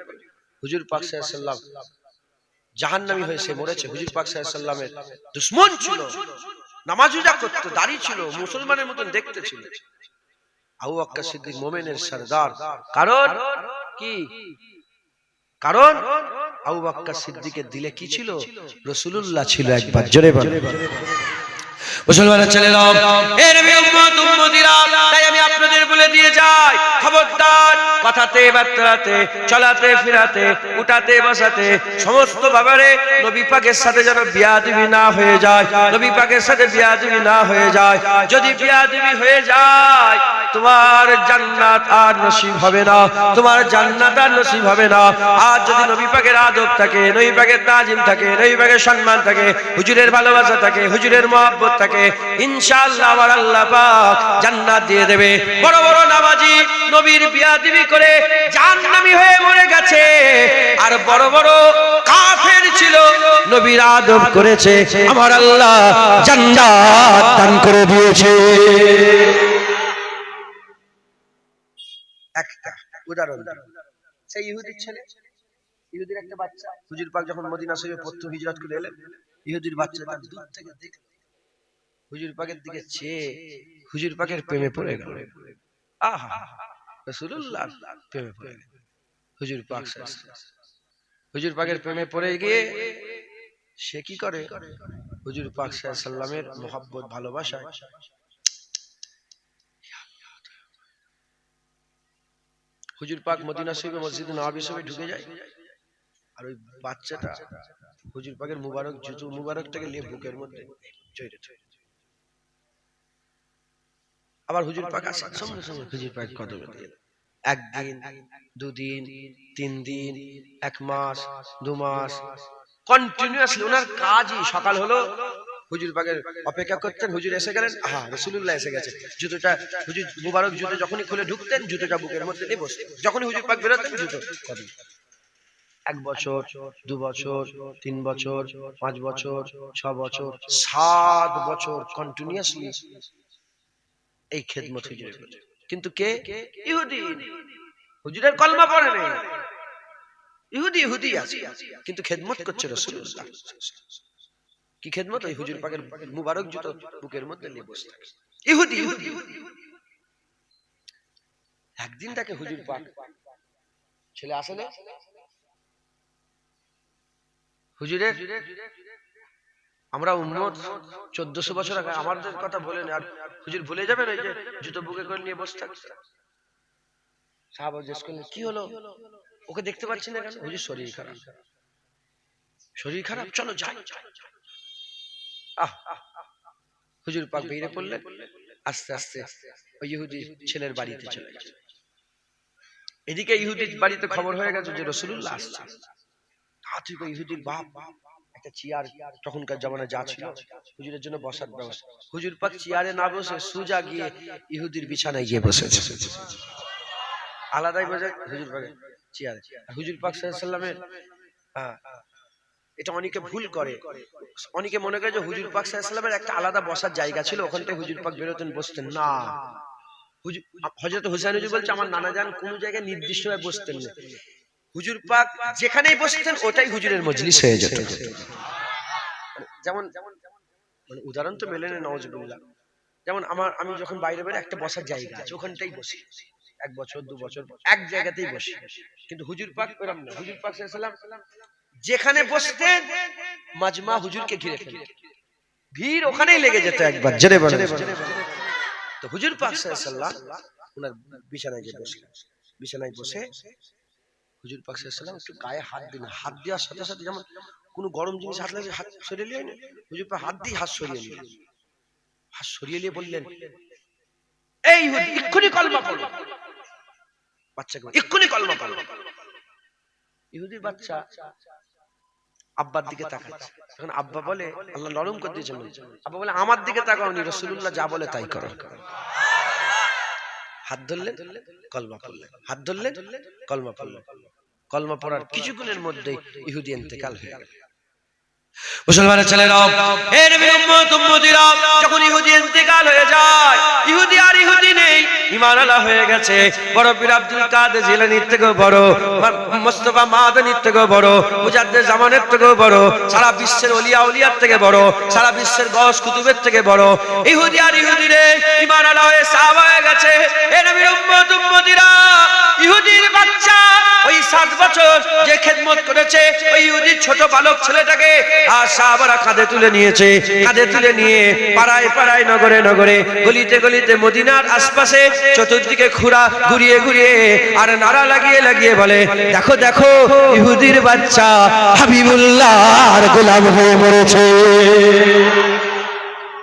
হুজুর পাক সাল্লাল্লাহু আলাইহি ওয়াসাল্লাম জাহান্নামী হয়ে সে মরেছে। হুজুর পাক সাল্লাল্লাহু আলাইহি ওয়াসাল্লামের দুশমন ছিল, নামাজ রোজা করত, দাড়ি ছিল, মুসলমানের মতন দেখতে ছিল। আবু বকর সিদ্দিক মুমিনের সরদার। কারণ কি? কারণ আবু বকর সিদ্দিকের দিলে কি ছিল? রাসূলুল্লাহ ছিল। একবার জোরে বলেন মুসলমানের ছেলেরা, এ নবী উম্মত উম্মতিরা, তাই আমি আপনাদের বলে দিয়ে যাই, খবরদার কথাতে বার্তাতে চলাতে ফিরাতে উঠাতে বসাতে সমস্ত ব্যাপারে নবী পাকের সাথে যেন বিয়াদবি না হয়ে যায়, নবী পাকের সাথে বিয়াদবি না হয়ে যায়। যদি বিয়াদবি হয়ে যায় তোমার জান্নাত আর নসিব হবে না, তোমার জান্নাত আর নসিব হবে না। আর যদি নবী পাকের আদব থাকে, নবী পাকের তাজিম থাকে, নবী পাকের সম্মান থাকে, হুজুরের ভালোবাসা থাকে, হুজুরের মহব্বত থাকে, ইনশাআল্লাহ আমার আল্লাহ পাক জান্নাত দিয়ে দেবে। বড় বড় নামাজি নবীর বিয়াদবি করে জাহান্নামী হয়ে মরে গেছে, আর বড় বড় কাফের ছিল নবীর আদব করেছে, আমার আল্লাহ জান্নাত দান করে দিয়েছে। একটা উদাহরণ, সেই ইহুদির ছেলে, ইহুদির একটা বাচ্চা, হুজুর পাক যখন মদিনা শরীফে প্রথম হিজরত করে এলেন, ইহুদির বাচ্চাটা দূর থেকে দেখে হুজুর পাকের দিকে চেয়ে হুজুর পাকের প্রেমে পড়ে গেল। আহা, রাসূলুল্লাহ প্রেমে পড়ে গেল। হুজুর পাক হুজুর পাকের প্রেমে পড়ে গিয়ে সে কি করে? হুজুর পাক সাল্লাল্লাহু আলাইহি ওয়াসাল্লামের মহব্বত ভালোবাসা হুজুর পাক মদিনা শরীফে মসজিদে নববী শরীফে ঢুকে যায়, আর ওই বাচ্চাটা হুজুর পাকের মুবারক জুতো মুবারকটাকে নিয়ে বুকের মধ্যে জড়িয়ে ধরে। আবার হুজুর পাক আসার সঙ্গে সঙ্গে হুজুর পাক কদমে দিয়ে একদিন, দুদিন, 3 দিন, 1 মাস, 2 মাস কন্টিনিউয়াসলি ওনার কাজই সকাল হলো হুজুর পাকের অপেক্ষা করতেন, হুজুর এসে গেলেন, আহা রাসূলুল্লাহ এসে গেছে, জুতোটা হুজুর মুবারক জুতো যখনই খুলে ঢুকতেন জুতোটা বুকের মধ্যে নিয়ে বসতেন, যখনই হুজুর পাক বেরোতেন জুতো কদমে। 1 বছর, 2 বছর, 3 বছর, 5 বছর, 6 বছর, 7 বছর কন্টিনিউয়াসলি এই খেদমত হুজুরের করছে। কিন্তু কে? ইহুদি। হুজুরের কলমা পড়ে নেই, ইহুদি আছে, কিন্তু খেদমত করছে রাসূলুল্লাহ। কি খেদমত? ওই হুজুর পাকের মুবারক জুতো বুকের মধ্যে নিয়ে বসে থাকে। ইহুদি। একদিন তাকে হুজুর পাক ছেলে আসে না, হুজুরের আমরা উম্মত 1400 বছর আগে, আমাদের কথা বলেন আর হুজুর ভুলে যাবেন ওই যে জুতো বুকে করে নিয়ে বসে থাকছে। সাহাবা জিজ্ঞেস করলেন কি হলো, ওকে দেখতে পাচ্ছি না কেন? হুজুর শরীর খারাপ। শরীর খারাপ, চলো যাই। হুজুর পাক বেরিয়ে পড়লেন, আস্তে আস্তে ওই ইহুদি ছেলের বাড়িতে চলে গেছে। এদিকে ইহুদির বাড়িতে খবর হয়ে গেছে যে রাসূলুল্লাহ আসছে। তাড়াতাড়ি ইহুদির বাপ একটা চেয়ার, তখনকার জামানায় যা ছিল হুজুরের জন্য বসার ব্যবস্থা, হুজুর পাক চেয়ারে না বসে সোজা গিয়ে ইহুদির বিছানায় গিয়ে বসেছে, আলাদাই বসে হুজুর পাকের চেয়ারে। হুজুর পাক সাল্লাল্লাহু আলাইহি ওয়াসাল্লামের এটা অনেকে ভুল করে, অনেকে মনে করে যে হুজুর পাক সাল্লাল্লাহু আলাইহি ওয়াসাল্লামের একটা আলাদা বসার জায়গা ছিল, ওখান থেকে হুজুর পাক বেরোতেন বসতেন না। হযরত হুসাইন হুজুর বলছে আমার নানা জান কোন জায়গায় নির্দিষ্টভাবে বসতেন না, হুজুর পাক যেখানেই বসতেন ওটাই হুজুরের মজলিস হয়ে যেত। যেমন মানে উদাহরণ তো মেলে না, নাউজুবিল্লাহ। যেমন আমি যখন বাইরে বের একটা বসার জায়গা আছে ওখানটাই বসি, 1 বছর 2 বছর এক জায়গাতেই বসি, কিন্তু হুজুর পাক এরকম না। হুজুর পাক সাল্লাল্লাহু আলাইহি ওয়াসাল্লাম যেখানে বসতেন মাজমা হুজুরকে ঘিরে ফেলতেন, ভিড় ওখানেই লেগে যেত একবার। জেরে বলেন। তো হুজুর পাক সাল্লাল্লাহু আলাইহি ওয়াসাল্লাম ওনার বিছানায় গিয়ে বসলেন। বিছানায় বসে হুজুর পাক সাল্লাল্লাহু আলাইহি ওয়াসাল্লাম একটু গায়ে হাত দিলেন। হাত দেওয়ার সাথে সাথে যেমন কোনো গরম জিনিস হাত লাগলে হাত সরিয়ে নিলেন, হুজুর পাক হাত দিয়ে হাত সরিয়ে নিলেন। হাত সরিয়ে নিয়ে বললেন, এই ইহুদি এক্ষুনি কলমা পড়ো। বাচ্চাকে এক্ষুনি কলমা পড়ো। ইহুদির বাচ্চা আব্বার দিকে তাকাচ্ছে। তখন আব্বা বলে, আল্লাহ নরম করে দিয়েছেন, আব্বা বলে আমার দিকে তাকাওনি, রাসূলুল্লাহ যা বলে তাই করো। হাত ধরলেন, কলমা পড়লেন। হাত ধরলেন, কলমা পড়লেন। কলমা পড়ার কিছুক্ষণের মধ্যেই ইহুদি ইন্তেকাল হয়ে গেল। মুসলমানের ছেলেরা, হে নবীর উম্মত উম্মতিরা, যখন ইহুদি ইন্তেকাল হয়ে যায়, ইহুদি আর ইহুদি নেই, ঈমান আলা হয়ে গেছে। বড় পীর আব্দুল কাদের জিলানীর থেকেও বড়, মুস্তাফা মাদানীর থেকেও বড়, মুজাদ্দিদ জামানের থেকেও বড়, সারা বিশ্বের ওলিয়া উলিয়ার থেকে বড়, সারা বিশ্বের গওস কুতুবের থেকে বড়। ইহুদি আর ইহুদি নেই, ঈমান আলা হয়ে সাহাবা হয়ে গেছে। হে নবীর উম্মত উম্মতিরা, ইহুদির বাচ্চা ওই 7 বছর যে খেদমত করেছে, ওই ইহুদির ছোট বালক ছেলেটাকে আর সাহাবারা কাঁধে তুলে নিয়েছে। কাঁধে তুলে নিয়ে পাড়ায় পাড়ায়, নগরে নগরে, গলিতে গলিতে, মদিনার আশপাশে চতুর্দিকে ঘুরিয়ে ঘুরিয়ে আর নারা লাগিয়ে লাগিয়ে বলে, দেখো দেখো ইহুদির বাচ্চা হাবিবুল্লাহর গোলাম হয়ে মরেছে।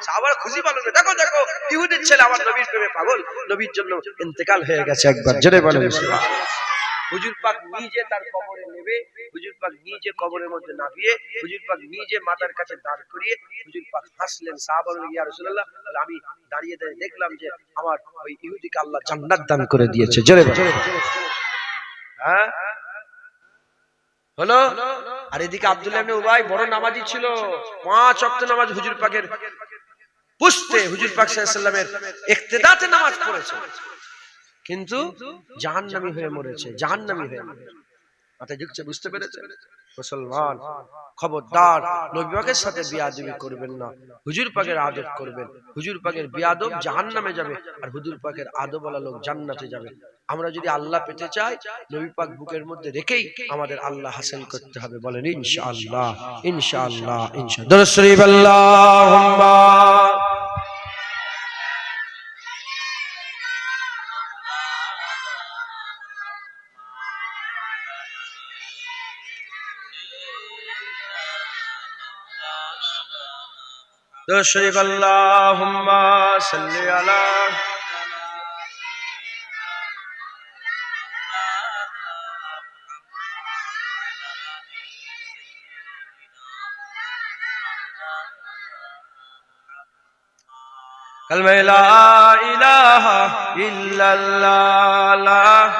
সাহাবারা খুশি পালনে, দেখো দেখো ইহুদির ছেলে আমার নবীর প্রেমে পাগল, নবীর জন্য ইন্তেকাল হয়ে গেছে। একবার জোরে বলেন সুবহানাল্লাহ। হুজুর পাক নিজে তার কবরে নেবে, হুজুর পাক নিজে কবরের মধ্যে নামিয়ে, হুজুর পাক নিজে মাথার কাছে দাঁড় করিয়ে হুজুর পাক হাসলেন। সাহাবারা বললেন, ইয়া রাসূলুল্লাহ, আমি দাঁড়িয়ে দাঁড়িয়ে দেখলাম যে আমার ওই ইহুদিকে আল্লাহ জান্নাত দান করে দিয়েছে। জোরে বলেন। হ্যাঁ হলো। আর এদিকে আব্দুল্লাহ ইবনে উবাই বড় নামাজি ছিল, 5 ওয়াক্ত নামাজ হুজুর পাকের পুস্তে, হুজুর পাক সাল্লাল্লাহু আলাইহি ওয়াসাল্লামের ইক্তেদাতে নামাজ পড়েছে, কিন্তু জাহান্নামী হয়ে মরেছে। জাহান্নামী হয়ে মরেছে। মাথায় ঢুকছে, বুঝতে পেরেছে? মুসলমান খবরদার নবী পাকের সাথে বিয়াদবি করবেন না, হুজুর পাকের আদব করবেন। হুজুর পাকের বিয়াদব জাহান্নামে যাবে, আর হুজুর পাকের আদবওয়ালা লোক জান্নাতে যাবে। আমরা যদি আল্লাহ পেতে চাই, নবী পাক বুকের মধ্যে রেখেই আমাদের আল্লাহ হাসিল করতে হবে। বলেন ইনশাআল্লাহ, ইনশাআল্লাহ, ইনশাআল্লাহ। দরুদ শরীফ আল্লাহুম্মা দরুদ শরীফ আল্লাহুম্মা সাল্লি আলা কালমা লা ইলাহা ইল্লাল্লাহ,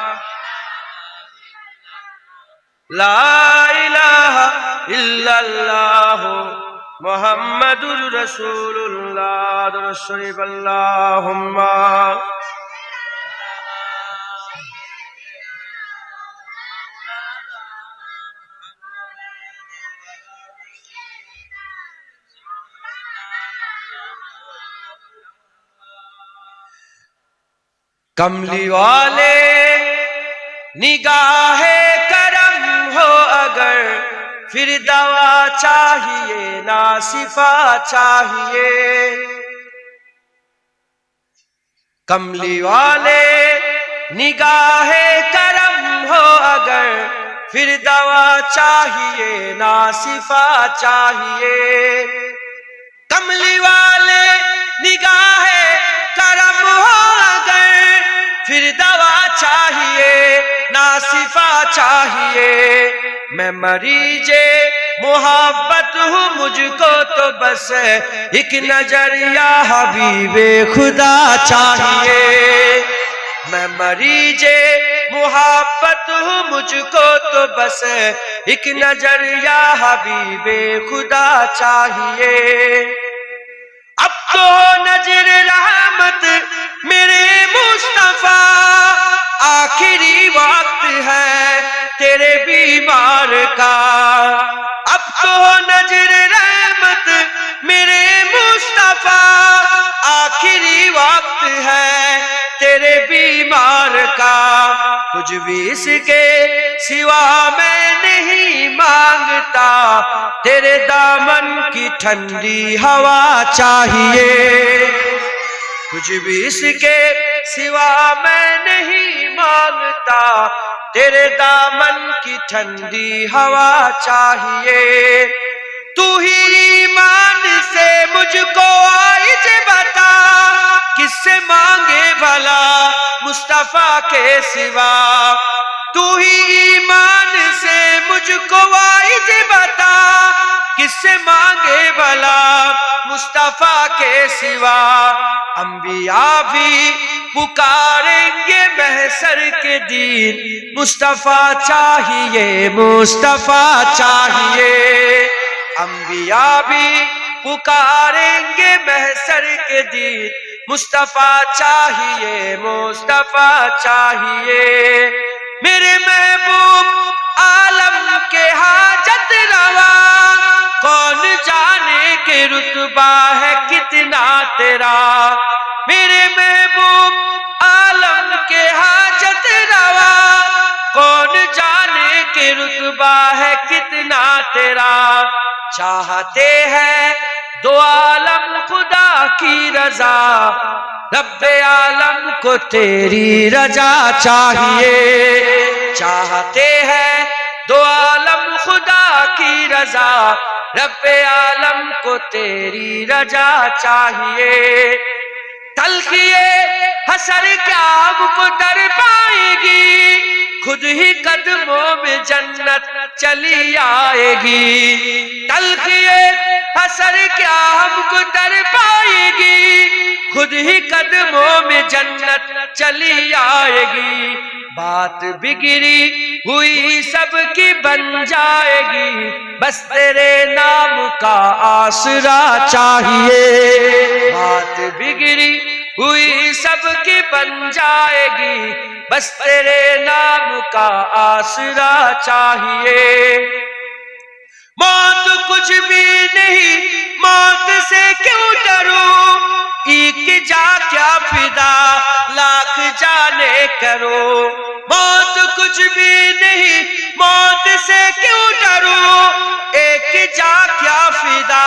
লা ইলাহা ইল্লাল্লাহ মুহাম্মাদুর রাসূলুল্লাহ। দরুদ শরীফ আল্লাহুম্মা कमली वाले निगाहे करम हो अगर, फिर दवा चाहिए ना शिफा चाहिए। कमली वाले निगाहे करम हो अगर, फिर दवा चाहिए ना शिफा चाहिए। कमली वाले निगाहे करम हो अगर, फिर दवा चाहिए ना शिफा चाहिए। मैं मरीजे मोहब्बत हूँ, मुझको तो बस एक नजरिया हबीबे खुदा चाहिए। मैं मरीजे मोहब्बत हूँ, मुझको तो बस एक नजरिया हबीबे खुदा चाहिए। अब तो नजर रहमत मेरे मुस्तफा, आखिरी वक्त है तेरे बीमार का। अब तो नजर रहमत मेरे मुस्तफा, आखिरी वक्त है तेरे बीमार का। कुछ भी इसके सिवा मैं नहीं मांगता, मांगता तेरे दामन की ठंडी हवा चाहिए, कुछ भी इसके सिवा मैं नहीं मांगता तेरे दामन की ठंडी हवा चाहिए। तू ही ईमान से मुझको आइज बता, किससे मांगे भला मुस्तफा के सिवा। तू ही ईमान से मुझको आइज बता, किससे मांगे भला मुस्तफा के सिवा। अंबिया भी पुकारेंगे महशर के दिन, मुस्तफा चाहिए, मुस्तफा चाहिए। अंबिया भी पुकारेंगे महशर के दिन, मुस्तफा चाहिए, मुस्तफा चाहिए। मेरे महबूब आलम के हाजत रवा, कौन जाने के रुतबा है कितना तेरा। मेरे महबूब आलम के हाजत रवा, कौन जाने के रुतबा है कितना तेरा। चाहते हैं दो आलम खुदा की रजा, रब्बे आलम को तेरी रजा चाहिए। चाहते हैं दो आलम खुदा की रजा, रब्बे आलम को तेरी रजा चाहिए। तलखिए हसर क्या हमको दर पाएगी, खुद ही कदमों में जन्नत चली आएगी। तलखिए हसर क्या हमको दर पाएगी, खुद ही कदमों में जन्नत चली आएगी। बात बिगड़ी हुई सबकी बन जाएगी, बस तेरे नाम का आसरा चाहिए। बात बिगड़ी हुई सबकी बन जाएगी, बस तेरे नाम का आसरा चाहिए। मौत कुछ भी नहीं, मौत से क्यों डरो, एक जा क्या फिदा लाख जाने करो। मौत कुछ भी नहीं, मौत से क्यों डरो, एक जा क्या फिदा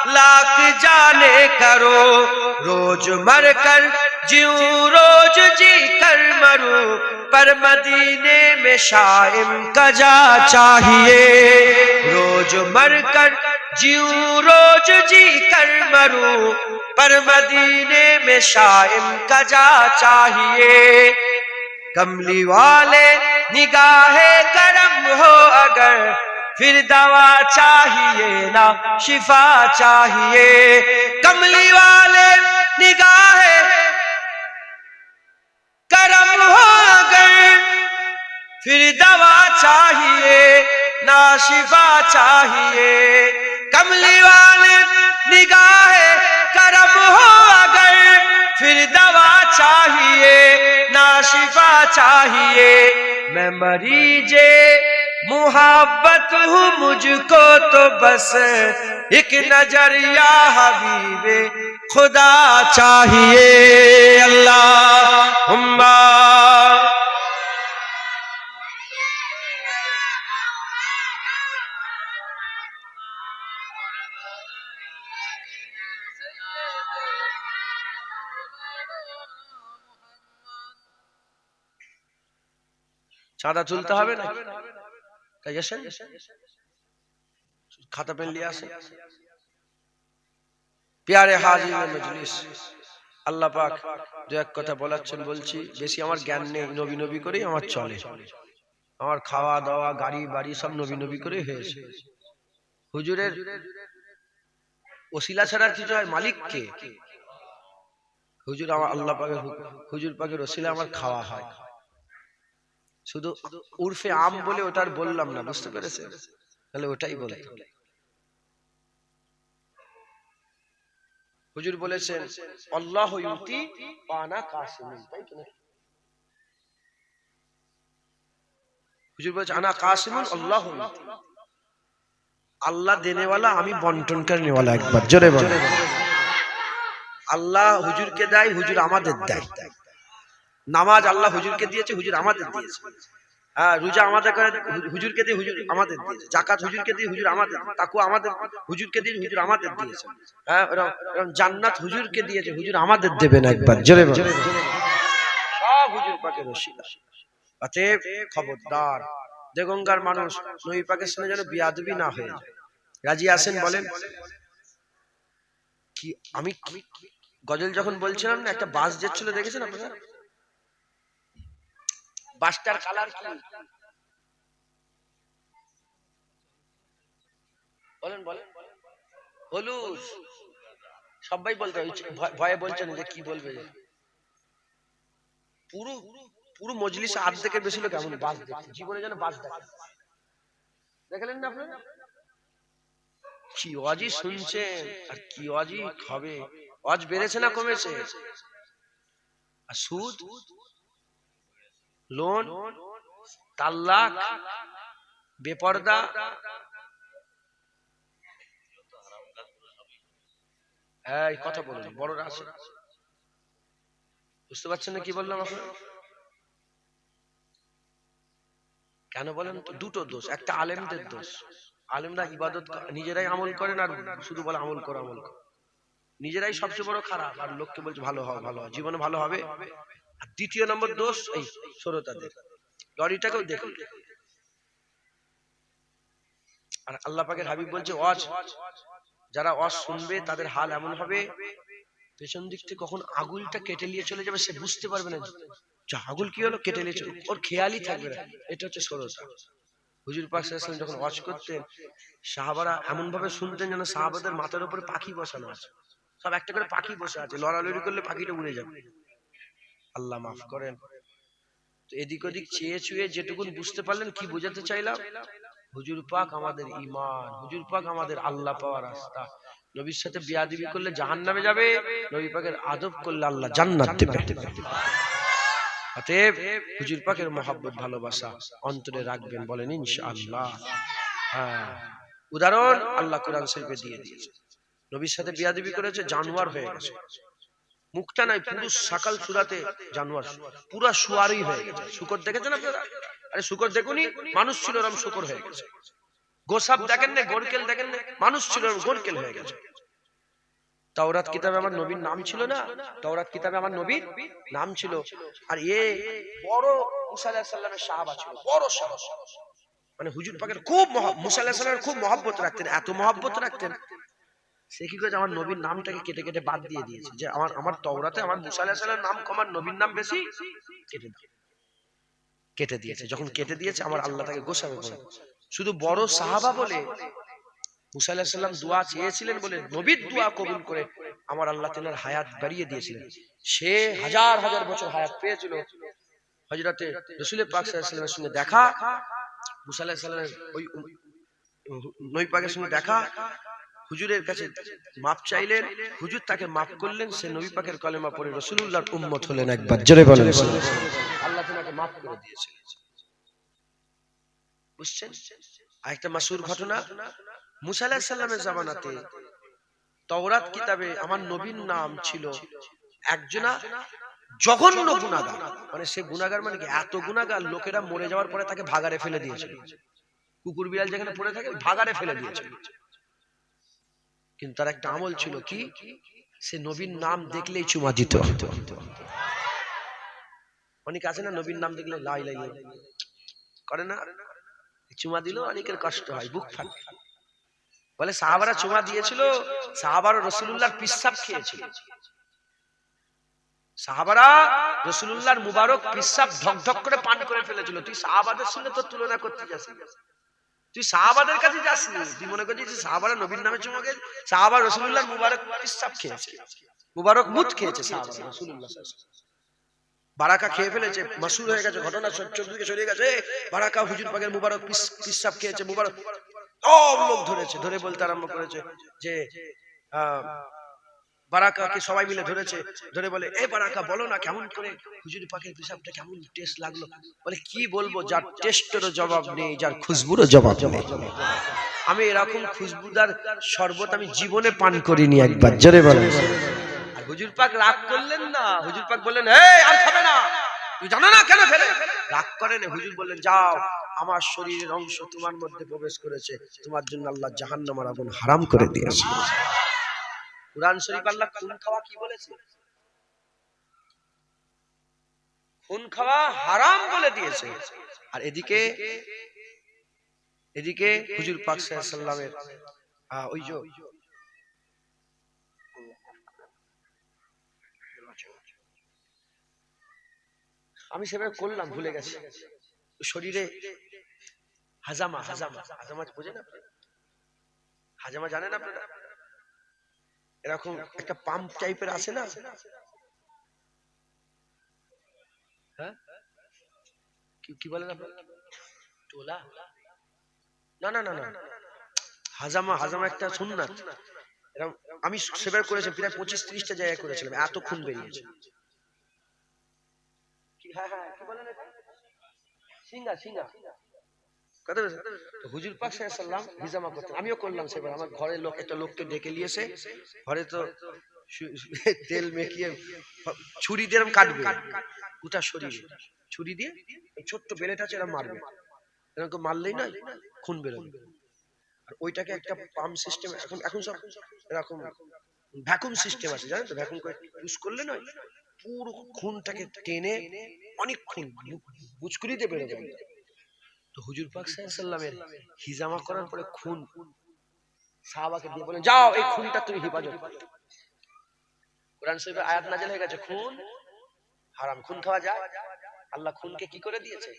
लाख जाने करो। रोज मर कर जीऊं रोज जी कर मरूं, पर मदीने में शाइम कजा चाहिए। रोज मर कर जीऊं रोज जी कर मरूं, पर मदीने में शाइम कजा चाहिए। कमली वाले निगाहे करम हो अगर, फिर दवा चाहिए ना शिफा चाहिए। कमली वाले निगाहे करम हो अगर, फिर दवा चाहिए ना शिफा चाहिए। कमली वाले निगाहे करम हो अगर, फिर दवा चाहिए ना शिफा चाहिए। मैं मरीजे मुहब्बत हूँ, मुझको तो बस एक नजरिया हबीबे खुदा चाहिए। अल्लाहुम्मा চাঁদা তুলতে হবে না, খাতা পেন নিয়ে আসে। প্যারে হাজির মজলিস, আল্লাহ পাক দু এক কথা বলাচ্ছেন বলছি, বেশি আমার জ্ঞান নেই, নবী নবী করেই আমার চলে। আমার খাওয়া দাওয়া গাড়ি বাড়ি সব নবী নবী করেই হয়েছে। হুজুরের ওসিলা ছাড়া কিছু হয়, মালিক কে? হুজুর আমার আল্লাহ পাকের হুজুর পাকের ওসিলা আমার খাওয়া হয়। শুধু উর্ফে আম বলে ওটার বললাম না, বুঝতে পেরেছেন? তাহলে ওটাই বলে। হুজুর বলেছেন আল্লাহ ইউতি ওয়া আনা কাসিমুন, তাই তো? হুজুর বলেছেন আনা কাসিমুন আল্লাহ ইউতি, আল্লাহ দেনে वाला, আমি বন্টন করনে वाला। একবার জোরে বলেন। আল্লাহ হুজুরকে দেয়, হুজুর আমাদের দেয়। নামাজ আল্লাহ হুজুরকে দিয়েছে, হুজুর আমাদের দিয়েছে। হ্যাঁ, রোজা আমাদের করে, হুজুরকে দিয়ে হুজুর আমাদের দিয়েছে, জাকাত হুজুরকে দিয়ে হুজুর আমাদের, তাকওয়া আমাদের হুজুরকে দিয়ে হুজুর আমাদের দিয়েছে। হ্যাঁ, এরকম জান্নাত হুজুরকে দিয়েছে, হুজুর আমাদের দেবেন একবার জোরে বলেন। সব হুজুর পাকের ওসিলা। অতএব খবরদার, দেগঙ্গার মানুষ নবী পাকের সঙ্গে যেন বিয়াদবি না হয়ে যায়। রাজি আছেন বলেন? কি আমি গজল যখন বলছিলাম না, একটা বাস যাচ্ছিল, দেখেছেন আপনারা? বাসটার কালার কি বলেন? বলেন হলুদ। সবাই বলতে ভয়ে বলছেন যে কি বলবে। পুরো পুরো মজলিসে অর্ধেকের বেশি লোক এমন বাস দেখছে, জীবনে যেন বাস দেখে। দেখলেন না আপনারা? কি ওয়াজি শুনছেন আর কি ওয়াজি হবে। ওয়াজ বেড়েছে না কমেছে? আর সুদ, লোন, তালাক, বেপরদা, এই কথা বলুন, বড়রা আছে, বুঝতে পারছেন না কি বললাম আপনারা? কেন বলেন তো? দুটো দোষ, একটা আলেমদের দোষ। আলেমরা ইবাদত নিজেরাই আমল করেন আর শুধু বলে আমল করো আমল করো, নিজেরাই সবচেয়ে বড় খারাপ, আর লোককে বলছে ভালো হও ভালো হও, জীবনে ভালো হবে। আর দ্বিতীয় নম্বর দোষ এই শ্রোতাদের, লরিটাকেও দেখুন। আর আল্লাহ পাকের হাবিব বলছে ওয়াজ, যারা ওয়াজ শুনবে তাদের হাল এমন হবে, পেছন দিক থেকে কখন আগুলটা কেটে নিয়ে চলে যাবে সে বুঝতে পারবে না। আগুল কি হলো, কেটে নিয়ে চলে, ওর খেয়ালই থাকবে না। এটা হচ্ছে শ্রোতা। হুজুর পাক সাল্লাল্লাহু আলাইহি ওয়াসাল্লাম যখন ওয়াজ করতেন, সাহাবারা এমন ভাবে শুনতেন যেন সাহাবাদের মাথার উপরে পাখি বসানো আছে, সব একটা করে পাখি বসে আছে, লড়ালড়ি করলে পাখিটা উড়ে যাবে। আল্লাহ মাফ করেন। তো এদিক ওদিক চেয়ে চুয়ে যেটুকুন বুঝতে পারলেন, কি বোঝাতে চাইলাম? হুজুর পাক আমাদের ঈমান, হুজুর পাক আমাদের আল্লাহ পাওয়ার রাস্তা। নবীর সাথে বিয়াদবি করলে জাহান্নামে যাবে, নবী পাকের আদব করলে আল্লাহ জান্নাত দেবে। অতএব হুজুর পাকের মহব্বত ভালোবাসা অন্তরে রাখবেন, বলেন ইনশাআল্লাহ। হ্যাঁ, উদাহরণ আল্লাহ কোরআন শরীফে দিয়ে দিয়েছে। নবীর সাথে বিয়াদবি করেছে, জানোয়ার হয়ে গেছে, মুখটা নাই, পুরো সকাল সুরাতে জানোয়ার, পুরো শুয়ারই হয়ে গেছে। শুকর দেখেছেন আপনারা? আরে শুকর দেখুনি, মানুষ ছিল ওরকম শুকর হয়ে গেছে। গোসাপ দেখেন না, গোরকেল দেখেন না, মানুষ ছিল ওরকম গোরকেল হয়ে গেছে। তাওরাত কিতাবে আমার নবীর নাম ছিল না? তাওরাত কিতাবে আমার নবীর নাম ছিল। আর এ বড় মুসা আলাইহিস সালামের সাহাবা ছিল, বড় সাহাবা, মানে হুজুর পাকের খুব মুসা আলাইহিস সালামের খুব মহব্বত রাখতেন, এত মহব্বত রাখতেন, সে কি করেছে, আমার নবীর নামটাকে কেটে কেটে বাদ দিয়ে দিয়েছে, যে আমার তাওরাতে আমার মুসা আলাইহিস সালামের নাম কম, আমার নবীর নাম বেশি, কেটে দাও। কেটে দিয়েছে, যখন কেটে দিয়েছে আমার আল্লাহ তাকে গোসাবে বলে, শুধু বড় সাহাবা বলে মুসা আলাইহিস সালাম দোয়া চেয়েছিলেন বলে নবীর দোয়া কবুল করে আমার আল্লাহ তাআলার হায়াত বাড়িয়ে দিয়েছিলেন। সে হাজার হাজার বছর হায়াত পেয়েছিল। হযরতে রাসূল পাক সাল্লাল্লাহু আলাইহি ওয়াসাল্লামের সঙ্গে দেখা, মুসা আলাইহিস সালামের ওই নবী পাকের সঙ্গে দেখা, হুজুরের কাছে মাপ চাইলেন, হুজুর তাকে মাফ করলেন, সে নবী পাকের কলেমা পড়ে রাসূলুল্লাহর উম্মত হলেন। একবার জোরে বলেন, আল্লাহ তাআলাকে মাফ করে দিয়েছিলেন। বুঝছেন? আরেকটা মাসহুর ঘটনা, মুসা আলাইহিস সালামের জামানাতে তাওরাত কিতাবে আমার নবীর নাম ছিল একজনা জঘন্য গুনাহগার, মানে সে গুনাহগার মানে কি, এত গুনাহগার লোকেরা মরে যাওয়ার পরে তাকে ভাগাড়ে ফেলে দিয়েছিল, কুকুর বিড়াল যেখানে পড়ে থাকে ভাগাড়ে ফেলে দিয়েছিল। কিন্তু তার একটা আমল ছিল কি, সে নবীর নাম দেখলেই চুমা দিত। অনেক আছে না নবীর নাম দেখলে লা ইলাহা ইল্লাল্লাহ করে না, চুমা দিল অনেকের কষ্ট হয়, বুক ফাটে। বলে সাহাবারা চুমা দিয়েছিল, সাহাবারা রাসূলুল্লাহর পিসাব খেয়েছিল, সাহাবারা রাসূলুল্লাহর মুবারক পিসাব ঢক ঢক করে পান করে ফেলেছিল। তুই সাহাবাদের সঙ্গে তোর তুলনা করতে যাসনি, তুই সাহাবাদের কাছে যাসনি, তুই মনে করছিস সাহাবারা নবীর নামে চুমা খেয়েছে, সাহাবা রাসূলুল্লাহর মুবারক পিসাব খেয়েছে, মুবারক মুত খেয়েছে সাহাবারা রাসূলুল্লাহ সাল্লাল্লাহু আলাইহি ওয়াসাল্লাম। বারাকা খেয়ে ফেলেছে, মাসহুর হয়ে গেছে, ঘটনা চতুর্দিকে ছড়িয়ে গেছে, বারাকা হুজুর পাকের মুবারক পিসাব খেয়েছে, মুবারক। সব লোক ধরেছে, ধরে বলতে আরম্ভ করেছে যে বারাকাকে সবাই মিলে ধরেছে, ধরে বলে এ বারাকা বলো না কেমন করে হুজুর পাকের পিসাবটা কেমন টেস্ট লাগলো। বলে কি বলবো, যার টেস্টেরও জবাব নেই, যার খুশবুরও জবাব নেই। আমি এরকম খুশবুদার শরবত আমি জীবনে পান করিনি। একবার জোরে বলেন। আর হুজুর পাক রাগ করলেন না, হুজুর পাক বললেন এই আর খাবে না, তুই জানো না কেন ফেলে, রাগ করেন। হুজুর বললেন যাও, আমার শরীরের অংশ তোমার মধ্যে প্রবেশ করেছে, তোমার জন্য আল্লাহ জাহান্নামের আগুন হারাম করে দিয়েছে। কুরআন শরীফ আল্লাহ খুন খাওয়া কি বলেছে? খুন খাওয়া হারাম বলে দিয়েছে। আর এদিকে হুজুর পাক সাল্লাল্লাহু আলাইহি ওয়াসাল্লামের ওই যে আমি সেভাবে করলাম, ভুলে গেছি, শরীরে হাজামা বোঝেন আপনি? হাজামা জানেন আপনারা? এরকম একটা পাম্প টাইপের আছে না? হ্যাঁ, কি বলেন আপনারা? টোলা? না না না না, হাজামা একটা সুন্নাত। এরকম আমি সেভাবে করেছি, প্রায় 25-30টা জায়গায় করেছিলাম, এত খুন বেরিয়েছে। হ্যাঁ হ্যাঁ, কি বলেন এটা? সিঙ্গা। হুজুর পাক সাল্লাল্লাহু আলাইহি ওয়াসাল্লাম হিজামা করতেন, আমিও করলাম সেবার। আমার ঘরের লোক একটা লোককে ডেকে নিয়েছে, ঘরে তো তেল মেখিয়ে ছুরি দিয়ে কাটবে গোটা শরীরে, ছুরি দিয়ে ছোট্ট বেলেট আছে, এরা মারবে, এরকম মারলেই না খুন বেরোবে। আর ওইটাকে একটা পাম্প সিস্টেম, এখন সব এরকম ভ্যাকুম সিস্টেম আছে, জানেন তো? ভ্যাকুম করে ইউজ করলে নয়, পুরো খুনটাকে টেনে অনেক খুন বুচকুরি দিয়ে বেরোবে। তো হুজুর পাক সাল্লাল্লাহু আলাইহি ওয়াসাল্লামের হিজামা করার পরে খুন সাহাবাকে দিয়ে বলেন যাও এই খুনটা তুমি হেফাজত করো। কোরআন শরীফে আয়াত নাযিল হয়ে গেছে, খুন হারাম, খুন খাওয়া যায়। আল্লাহ খুনকে কি করে দিয়েছে?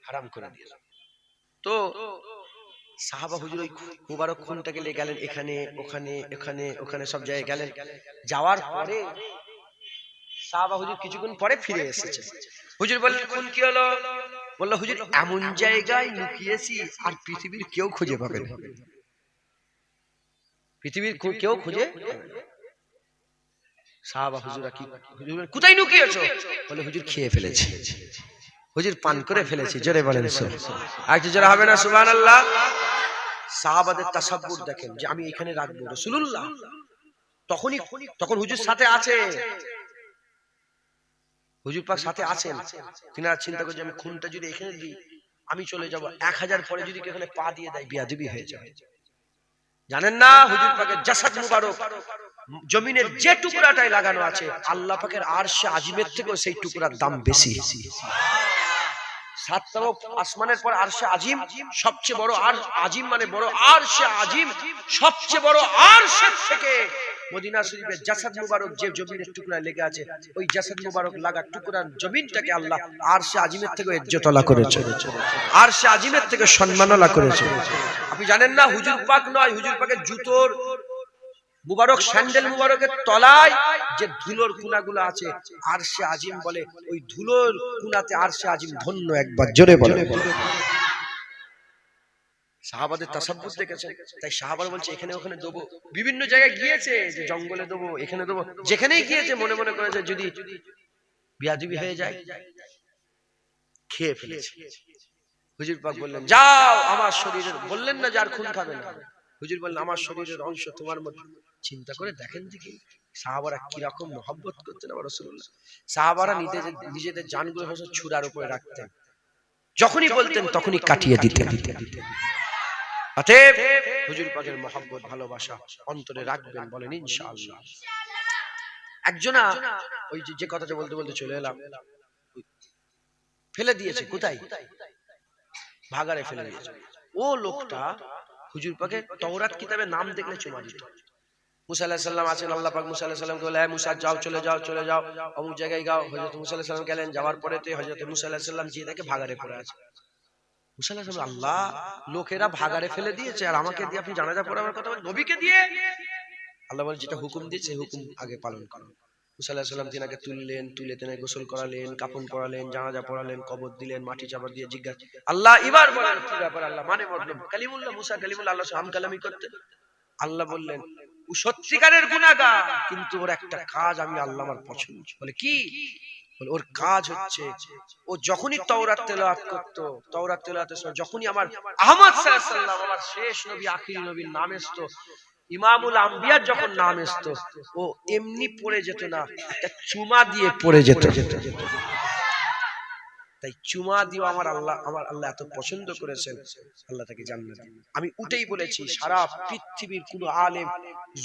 হারাম করে দিয়েছে। তো সাহাবা হুজুর ওই মুবারক খুনটাকে নিয়ে গেলেন, এখানে ওখানে সব জায়গায় গেলেন। যাওয়ার পরে সাহাবা হুজুর কিছুক্ষণ পরে ফিরে এসেছে। হুজুর বললেন খুন কি হলো? বলল হুজুর এমন জায়গায় লুকিয়েছি আর পৃথিবীর কেউ খুঁজে পাবে না, পৃথিবীর কেউ খুঁজে। সাহাবা হুজুরা কি, হুজুর কোথায় লুকিয়েছো? বলে হুজুর খেয়ে ফেলেছি, হুজুর পান করে ফেলেছি। জোরে বলেন আর কি জোরে হবে না সুবহানাল্লাহ? সাহাবাদের তাসাব্বুর দেখেন যে আমি এখানে রাখবো রাসূলুল্লাহ, তখন হুজুর সাথে আছে, হুজুর পাক সাথে আছেন। তিনারা চিন্তা করছে আমি খুনটা যদি এখানে দিই, আমি চলে যাব, 1000 পরে যদি এখানে পা দিয়ে দেয় বিয়াদবি হয়ে যাবে। জানেন না হুজুর পাকের জাসাদ মুবারক জমিনের যে টুকরাটাই লাগানো আছে, আল্লাহ পাকের আরশে আজিমের থেকেও সেই টুকরার দাম বেশি। সাত তরফ আসমানের পর আরশে আজিম সবচেয়ে বড়, আর আজিম মানে বড়, আরশে আজিম সবচেয়ে বড়। আরশের থেকে মদিনা শরীফের জাসাদ মুবারক যে জমিনের টুকরায় লেগে আছে, ওই জাসাদ মুবারক লাগা টুকরার জমিনটাকে আল্লাহ আরশে আজিমের থেকে ইজ্জতওয়ালা করেছে, আরশে আজিমের থেকে সম্মানওয়ালা করেছে। আপনি জানেন না হুজুর পাক নয়, হুজুর পাকের জুতোর মুবারক স্যান্ডেল মুবারকের তলায় যে ধুলোর কুনাগুলো আছে, আরশে আজিম বলে ওই ধুলোর কুনাতে আরশে আজিম ধন্য। একবার জোরে বলে। সাহাবাদের তাসাব্বুর দেখেছেন, তাই সাহাবারা বলছে এখানে ওখানে দেবো। বিভিন্ন জায়গায় গিয়েছে যে জঙ্গলে দেবো, এখানে দেবো, যেখানেই গিয়েছে মনে মনে করেছে যদি বিয়াদবি হয়ে যায়, খেয়ে ফেলেছে। হুজুর পাক বললেন যাও আমার শরীরের, বললেন না যার খুন খাবে না, হুজুর বললেন আমার শরীরের অংশ তোমার মধ্যে। চিন্তা করে দেখেন দেখি সাহাবারা কিরকম মহব্বত করতেন আমার রাসূলুল্লাহ। সাহাবারা নিজেদের জানগুলো ছুরার উপরে রাখতেন, যখনই বলতেন তখনই কাটিয়ে দিতেন। অতএব হুজুর পাকের মহব্বত ভালোবাসা অন্তরে রাখবেন, বলেন ইনশাআল্লাহ। একজনা ওই যে কথাটা বলতে বলতে চলে এলাম, ফেলে দিয়েছে কোথায়? ভাগাড়ে ফেলে দিয়েছে। ও লোকটা হুজুর পাকের তাওরাত কিতাবে নাম দেখলে চুমা দিত। মুসা আলাইহিস সালাম আছেন, আল্লাহ পাক মুসা আলাইহিস সালামকে বলে মুসা যাও, চলে যাও অমুক জায়গায় যাও। হযরত মুসা আলাইহিস সালাম গেলেন, যাওয়ার পরেতে হযরত মুসা আলাইহিস সালাম যে দেখে ভাগাড়ে পড়ে আছে। মুসা আলাইহিস সালাম আল্লাহ, লোকেরা ভাগাড়ে ফেলে দিয়েছে আর আমাকে দিয়ে আপনি জানাজা পড়াবার কথা বলেন, নবীকে দিয়ে? আল্লাহ বলেন যেটা হুকুম দিয়েছে হুকুম আগে পালন করো। মুসা আলাইহিস সালাম তিনাকে তুললেন, তুলে তিনাকে গোসল করালেন, কাফন পরালেন, জানাজা পড়ালেন, কবর দিলেন, মাটি চাপা দিয়ে জিজ্ঞাসা, আল্লাহ এবার বলেন কি ব্যাপার? আল্লাহ মানে মতলব কালিমুল্লাহ, মুসা কালিমুল্লাহ, আল্লাহ হাম কালামি করতে। আল্লাহ বললেন ও সত্যিকারের গুনাহগার, কিন্তু ওর একটা কাজ আমি আল্লাহ আমার পছন্দ। বলে কি? বলে ওর কাজ হচ্ছে ও যখনই তাওরাত তেলাওয়াত করত, তাওরাত তেলাওয়াতের সময় যখনই আমার আহমদ সাল্লাল্লাহু আলাইহি ওয়াসাল্লাম, আমার শেষ নবী আখিরি নবীর নাম আসতো, ইমামুল আম্বিয়ার যখন নাম আসতো, ও এমনি পড়ে যেত না, একটা চুমা দিয়ে পড়ে যেত। তাই চুমা দিও আমার আল্লাহ এত পছন্দ করেছেন, আল্লাহ তাকে জান্নাত দিবেন। আমি উঠেই বলেছি সারা পৃথিবীর কোন আলেম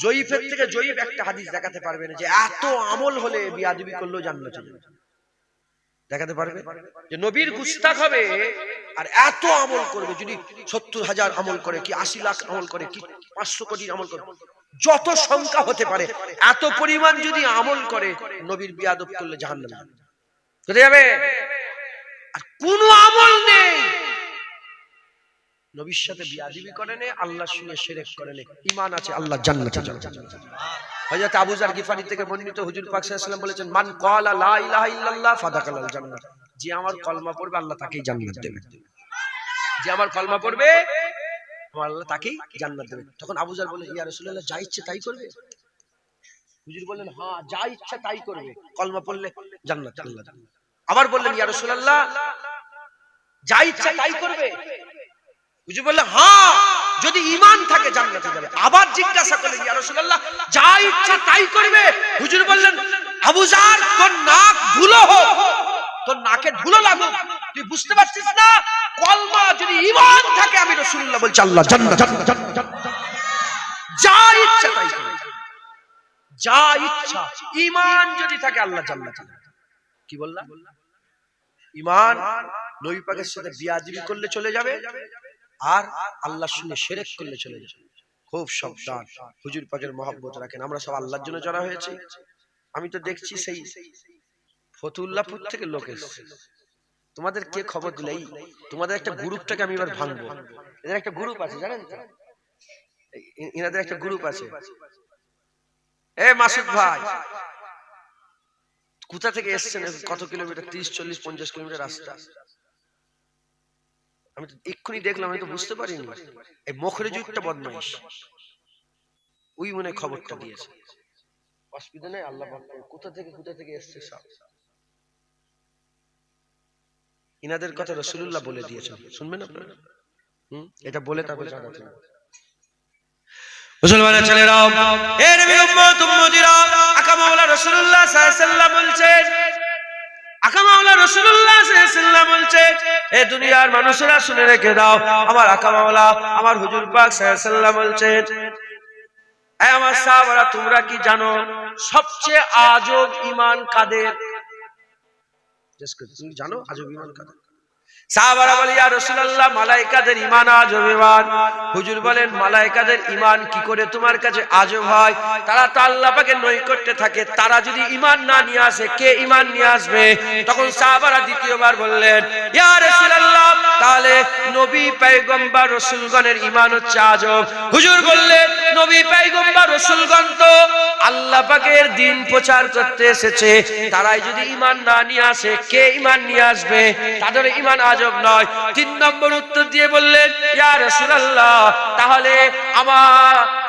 জয়ীফের থেকে জয়ীফ একটা হাদিস দেখাতে পারবে না যে এত আমল হলে বিয়াদবি করলেও জান্নাতে যাবে। দেখাতে পারবে যে নবীর গুস্তাখ হবে আর এত আমল করবে, যদি 70,000 আমল করে কি 80 লাখ আমল করে কি 500 কোটি আমল করে, যত সংখ্যা হতে পারে এত পরিমাণ যদি আমল করে নবীর বিয়াদব করলে জাহান্নামে চলে যাবে। আর কোন আমল নেই নবীর সাথে বিয়াদবি করে নে, আল্লাহর সঙ্গে শিরক করে নে, ঈমান আছে, আল্লাহ জান্নাতে যাবে। হযরত আবু যার গিফারি থেকে বর্ণিত হুজুর পাক সাল্লাল্লাহু আলাইহি ওয়াসাল্লাম বলেছেন, মান ক্বালা লা ইলাহা ইল্লাল্লাহ ফাদাখালাল জান্নাহ, যে আমার কলমা পড়বে আল্লাহ তাকেই জান্নাত দেবে। যে আমার কলমা পড়বে আমার আল্লাহ তাকেই জান্নাত দেবে। তখন আবু যার বললেন, ইয়া রাসূলুল্লাহ যা ইচ্ছে তাই করবে? হুজুর বললেন, হ্যাঁ যা ইচ্ছা তাই করবে, কলমা পড়লে জান্নাত আল্লাহ দেবে। আবার বললেন, ইয়া রাসূলুল্লাহ যা ইচ্ছা তাই করবে? হুজুর বললেন, হ্যাঁ যদি ঈমান থাকে জান্নাতে যাবে। আবার জিজ্ঞাসা করলেন, ইয়া রাসূলুল্লাহ যা ইচ্ছা তাই করবে? হুজুর বললেন, আবু যার তোর নাক ধুলো হোক, তোর নাকে ধুলো লাগুক, তুই বুঝতে পারছিস না? কলমা যদি ঈমান থাকে, আমি রাসূলুল্লাহ বলছি আল্লাহ জান্নাত, যা ইচ্ছা তাই করবে, যা ইচ্ছা। ঈমান যদি থাকে আল্লাহ জান্নাত। কি বললাম? ঈমান নবী পাকের সাথে বিয়াদবি করলে চলে যাবে, আর আল্লাহর সঙ্গে শিরক করলে চলে যাবে। খুব সাবধান, হুজুর পাকের মহব্বত রাখেন। আমরা সব আল্লাহর জন্য জড়া হয়েছি। আমি তো দেখছি সেই ফতুল্লাহপুর থেকে লোক এসেছে, তোমাদের কে খবর দিলে? তোমাদের একটা গ্রুপটাকে আমি এবার ভাঙবো। এদের একটা গ্রুপ আছে জানেন তো, এনাদের একটা গ্রুপ আছে। এ মাসুদ ভাই কোথা থেকে এসেছেন? কত কিলোমিটার? 30, 40, 50 কিলোমিটার রাস্তা। আমি তো এক্ষুনি দেখলাম, আমি তো বুঝতে পারিনি। এই মুখরিজুরটা বদমাইশ, ওই মনে খবরটা দিয়েছে। অসুবিধা নেই, আল্লাহ কোথা থেকে এসছে সব। ইনাদের কথা রাসূলুল্লাহ বলে দিয়েছেন, শুনবেন আপনারা? এটা বলে তারপর জানাতে হবে। মুসলমানের ছেলেরাও, হে নবীর উম্মত উম্মতিরা, আকা মাওলা রাসূলুল্লাহ সাল্লাল্লাহু আলাইহি ওয়াসাল্লাম বলছেন, আকা মাওলা রাসূলুল্লাহ সাল্লাল্লাহু আলাইহি ওয়াসাল্লাম বলছেন, এ দুনিয়ার মানুষেরা শুনে রেখে দাও, আমার আকা মাওলা আমার হুজুর পাক সাল্লাল্লাহু আলাইহি ওয়াসাল্লাম বলছেন, এ আমার সাহাবারা তোমরা কি জানো সবচেয়ে আজব ঈমান কাদের? তুমি জানো আজব ঈমান কাদের? সাহাবারা বলে, ইয়া রাসূলুল্লাহ মালায়েকাদের ঈমান আজব ঈমান। হুজুর বলেন, মালায়েকাদের ঈমান কি করে তোমার কাছে আজব হয়? তারা তো আল্লাহ পাকের নৈকট্যে থাকে, তারা যদি ঈমান না নিয়ে আসে কে ঈমান নিয়ে আসবে? তখন সাহাবারা দ্বিতীয়বার বললেন, ইয়া রাসূলুল্লাহ তাহলে নবী পয়গম্বর রাসূলগণের ঈমান হচ্ছে আজব। হুজুর বললেন, নবী পয়গম্বর রাসূলগণ তো আল্লাহ পাকের দ্বীন প্রচার করতে এসেছে, তারাই যদি ঈমান না নিয়ে আসে কে ঈমান নিয়ে আসবে? তাদের ঈমান আজব নয়। 3 নম্বর উত্তর দিয়ে বললেন, ইয়া রাসূলুল্লাহ তাহলে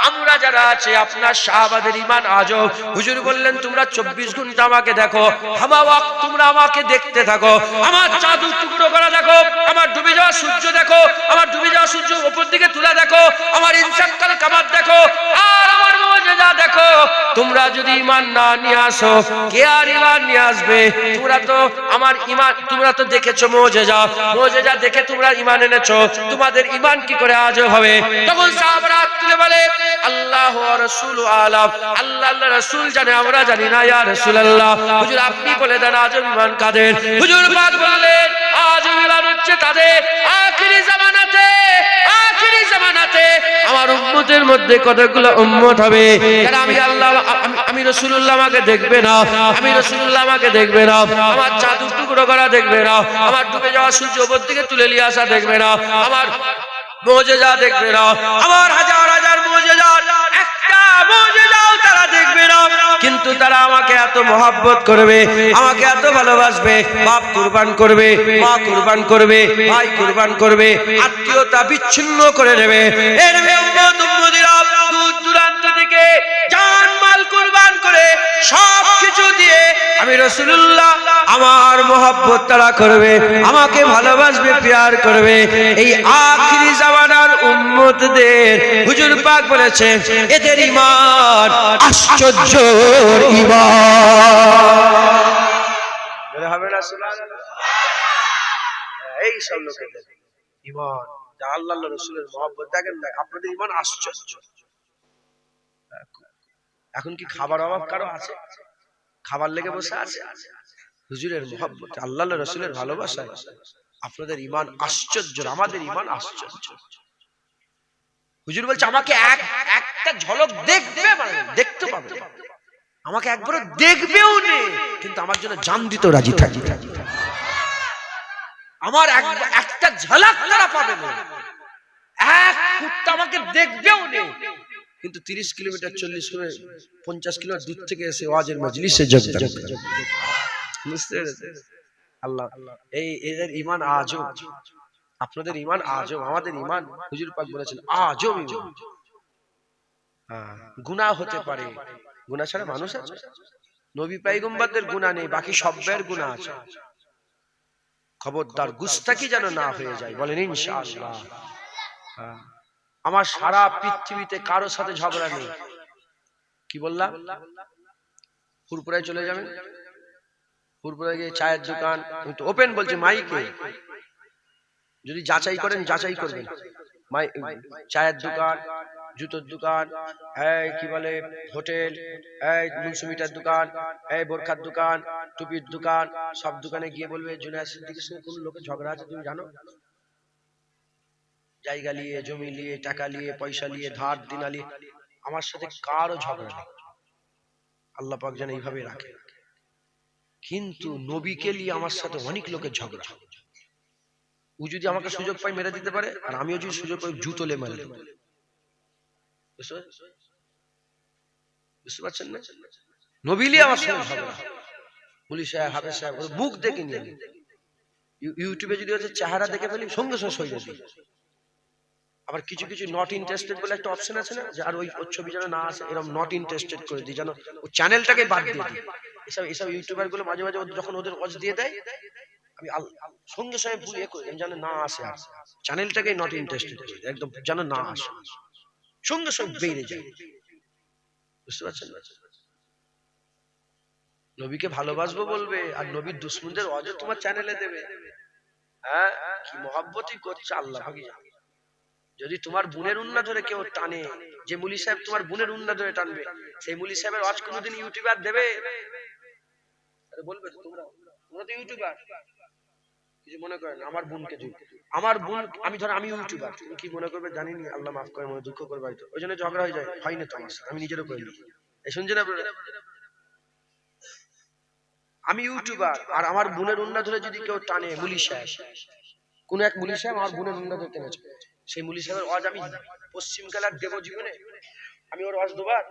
আমরা যারা আছে আপনার সাহাবাদের ঈমান আজব। হুজুর বললেন, তোমরা 24 ঘন্টা আমাকে দেখো, হামা ওয়াক্ত তোমরা আমাকে দেখতে থাকো, আমার চাঁদ টুকরো করা দেখো, আমার ডুবে যাওয়া সূর্য দেখো, আমার ডুবে যাওয়া সূর্য উপর দিকে তুলে দেখো, আমার ইনসাক্কাল কামার দেখো, আর আমার মুজিজা দেখো। তোমরা যদি ঈমান না নিয়ে আসো কে আর ঈমান নিয়ে আসবে? তোমরা তো দেখেছো মুজিজা দেখে তোমরা ঈমান এনেছো, তোমাদের ঈমান কি করে আজব হবে? তখন সাহাবারা তুলে বলে, আল্লাহ ওয়া রাসূলু আলাম, আল্লাহ রাসূল জানে, আমরা জানি না। ইয়া রাসূলুল্লাহ হুজুর আপনি বলে দেন আজব ঈমান কাদের? হুজুর পাক বললেন, আজব ঈমান হচ্ছে তাদের আখিরি জামানাতে আমার উম্মতের মধ্যে কতগুলো উম্মত হবে যারা আমি রাসূলুল্লাহ আমাকে দেখবে না, আমি রাসূলুল্লাহ আমাকে দেখবে না, আমার চাঁদ টুকরো করা দেখবে না, আমার ডুবে যাওয়া সূর্য উপর দিকে তুলে নিয়ে আসা দেখবে না, আমার মুজিজা দেখবে না, আমার হাজার হাজার মুজিজা একটা মুজিজাও তারা দেখবে না। কিন্তু তারা আমাকে এত মহব্বত করবে, আমাকে এত ভালোবাসবে, বাপ কুরবান করবে, মা কুরবান করবে, ভাই কুরবান করবে, আত্মীয়তা বিচ্ছিন্ন করে দেবে। এর উম্মত উম্মতিরা দূর দূরান্ত থেকে জান মাল কুরবান করে সব কিছু দিয়ে আমি রাসূলুল্লাহ আমার মহব্বত তারা করবে, আমাকে ভালোবাসবে, প্যার করবে। এই আখিরি জামানার উম্মতদের হুজুর পাক বলেছেন এদের ঈমান আশ্চর্য ঈমান। বলে হবে না সুবহানাল্লাহ? এই সব লোকেদের ইমান, যা আল্লাহ রসুলের মহব্বত, দেখেন না আপনাদের ইমান আশ্চর্য। এখন কি খাবার অভাব কারো আছে? খাবার লেগে বসে আছে? হুজুরের মহব্বত, আল্লাহ রসুলের ভালোবাসায় আপনাদের ইমান আশ্চর্য, আমাদের ইমান আশ্চর্য। হুজুর বলছে আমাকে একটা ঝলক দেখবে, মানে দেখতে পাবে, আমাকে একবারও দেখবেও নেই, কিন্তু আমার জন্য জান দিতে রাজি থাকবে। আমার একটা ঝলক তারা পাবে না, এক ফুটটা আমাকে দেখবেও নেই, কিন্তু 30 কিলোমিটার 40 কিলোমিটার 50 কিলোমিটার দূর থেকে এসে ওয়াজের মজলিসে যোগদান করে। বুঝতে পেরেছেন? আল্লাহ এই এদের ঈমান আজব, আপনাদের ঈমান আজব, আমাদের ঈমান হুজুর পাক বলেছেন আজব ঈমান। গুনাহ হতে পারে, গুনাহ ছাড়া মানুষ আছে? নবী পয়গম্বরদের গুনাহ নেই, বাকি সবের গুনাহ আছে। খবরদার গুস্তাকি যেন না হয়ে যায়, বলেন ইনশাআল্লাহ। আমার সারা পৃথিবীতে কারো সাথে ঝগড়া নেই। কি বললাম? ফুরপুরায় চলে যাবেন, ফুরপুরায় গিয়ে চায়ের দোকান, ওপেন বলছে মাইকে, যদি যাচাই করেন যাচাই করবেন, চায়ের দোকান, জুতোর দোকান, এই কি বলে হোটেল, এই মুন্সিমিটার দোকান, এই বোরখার দোকান, টুপির দোকান, সব দোকানে গিয়ে বলবে জুনিয়র সিদ্দিকীর সঙ্গে কোন লোকের ঝগড়া আছে তুমি জানো? জায়গা নিয়ে, জমি নিয়ে, টাকা নিয়ে, পয়সা নিয়ে, ধার দিনালি, আমার সাথে কারো ঝগড়া নেই। আল্লাহ পাক যেন এইভাবে রাখে। কিন্তু নবীকে নিয়ে আমার সাথে অনেক লোকের ঝগড়া। ও যদি আমাকে সুযোগ পাই মেরে দিতে পারে, আর আমিও যদি সুযোগ পাই জুতো লে মেরে দেবো। বুঝতে পারছেন না? নবী নিয়ে আমার সাথে ঝগড়া, পুলিশ সাহেব, হাফেজ সাহেব, ওর মুখ দেখে নিয়ে ইউটিউবে যদি হচ্ছে চেহারা দেখে ফেলি সঙ্গে সঙ্গে সই দিই। আবার কিছু কিছু নট ইন্টারেস্টেড বলে একটা অপশন আছে না, যে আর ওই ছবি যেন না আসে, এরকম নট ইন্টারেস্টেড করে দিই, যেন ও চ্যানেলটাকে বাদ দিয়ে দিই। এসব ইউটিউবার গুলো মাঝে মাঝে যখন ওদের ওয়াচ দিয়ে দেয়, আমি সঙ্গে সঙ্গে ভুল করে যেন না আসে, আর চ্যানেলটাকে নট ইন্টারেস্টেড করে দিই, একদম যেন না আসে, সঙ্গে সঙ্গে বেড়ে যায়। বুঝতে পারছেন? নবীকে ভালোবাসবো বলবে, আর নবীর দুশমনদের ওয়াজও তোমার চ্যানেলে দেবে। হ্যাঁ, কি মহব্বতই করছে আল্লাহ পাক জানে। যদি তোমার বোনের উন্না ধরে কেউ টানে, যে মুলি সাহেব তোমার বোনের উন্না ধরে টানবে, সেই মুলি সাহেবের ওয়াজ কোনোদিন ইউটিউবার দেবে? আরে বলবে তোমরা তো ইউটিউবার, কিছু মনে করেন আমার বোনকে, আমার বোন, আমি ধর আমি ইউটিউবার, তুমি কি মনে করবে জানি না, আল্লাহ মাফ করে, মনে দুঃখ করবে হয়তো, ওই জন্য ঝগড়া হয়ে যায়, হয় না তো আমার সাথে, আমি নিজেরও করি। এই শুনছেন আপনারা? আমি ইউটিউবার, আর আমার বোনের উন্না ধরে যদি কেউ টানে, মুলি সাহেব, কোন এক মুলি সাহেব আমার বোনের উন্না ধরে টেনেছে, সেই মুলি সাহেবের ওয়াজ আমি পশ্চিম কালার দেব জীবনে, আমি ওর ওয়াজ দেবার?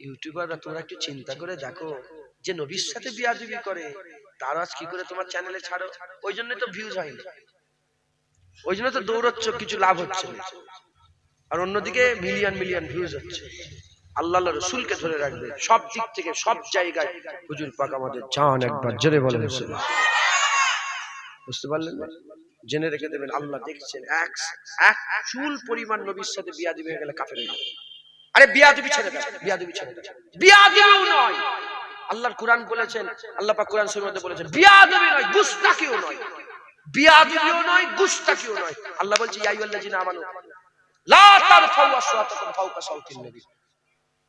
ইউটিউবাররা তোমরা একটু চিন্তা করে দেখো, যে নবীর সাথে বিয়াদবি করে তার আজ কি করে তোমার চ্যানেলে ছাড়ো? ওই জন্য তো ভিউজ হয় না, ওই জন্য তো দৌড়চ্ছ, কিছু লাভ হচ্ছে না, আর অন্যদিকে মিলিয়ন মিলিয়ন ভিউজ হচ্ছে। আল্লাহ রসুলকে ধরে রাখবে সব দিক থেকে, সব জায়গায়। হুজুর পাক আমাদের জান, একবার জোরে বলেন বুঝতে পারলেন? জেনে রেখে দেবেন, আল্লাহ দেখছেন, এক চুল পরিমাণ নবীর সাথে বিয়াদবি হয়ে গেলে কাফের হয়ে যাবে। আরে বিয়াদবি ছেড়ে দাও, বিয়াদবি ছেড়ে দাও, বিয়াদবিও নয়। আল্লাহর কোরআন বলেছেন, আল্লাহ পাক কোরআন শরীফের মধ্যে বলেছেন বিয়াদবি নয়, গুস্তাখিও নয়, বিয়াদবিও নয়, গুস্তাখিও নয়। আল্লাহ বলছে ইয়া আইয়ুহাল্লাযিনা আমানু লা তারফাউ আসওয়াতাকুম ফাওকা সাওতিন নবী।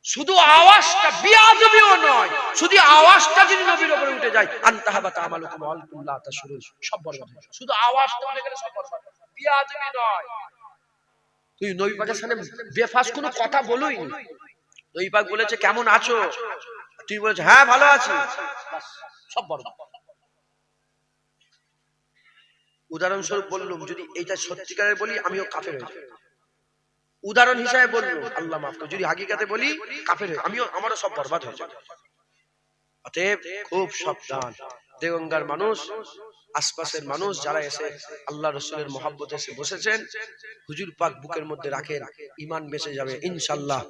শুধু আওয়াজটা, বিয়াদবিও নয়, শুধু আওয়াজটা যদি নবীর উপরে উঠে যায়, আনতাহাবাতা আমালুকুম ওয়া আনতুম লা তাশউরুন, সব বরবাদ হয়ে যায়। শুধু আওয়াজটা উঠে গেলে সব বরবাদ, বিয়াদবি নয়। তুই নবী পাকের সামনে বেফাস কোনো কথা বলুই নি। নবী পাক বলেছে কেমন আছো, তুই বলেছ হ্যাঁ ভালো আছি, বাস সব বরবাদ। উদাহরণস্বরূপ বললুম, যদি এইটা সত্যিকারের বলি আমিও কাফের হয়ে যাব। উদাহরণ হিসাবে বললুম, আল্লাহ মাফ করে, যদি হাকিকাতে বলি কাফের হয়ে, আমিও, আমারও সব বরবাদ হয়ে যাবে। অতএব খুব সাবধান। দেগঙ্গার মানুষ, আশপাশের মানুষ যারা এসে আল্লাহ রসুলের মহব্বতে এসে বসেছেন, হুজুর পাক বুকের মধ্যে রাখেন, ঈমান বেঁচে যাবে ইনশাআল্লাহ,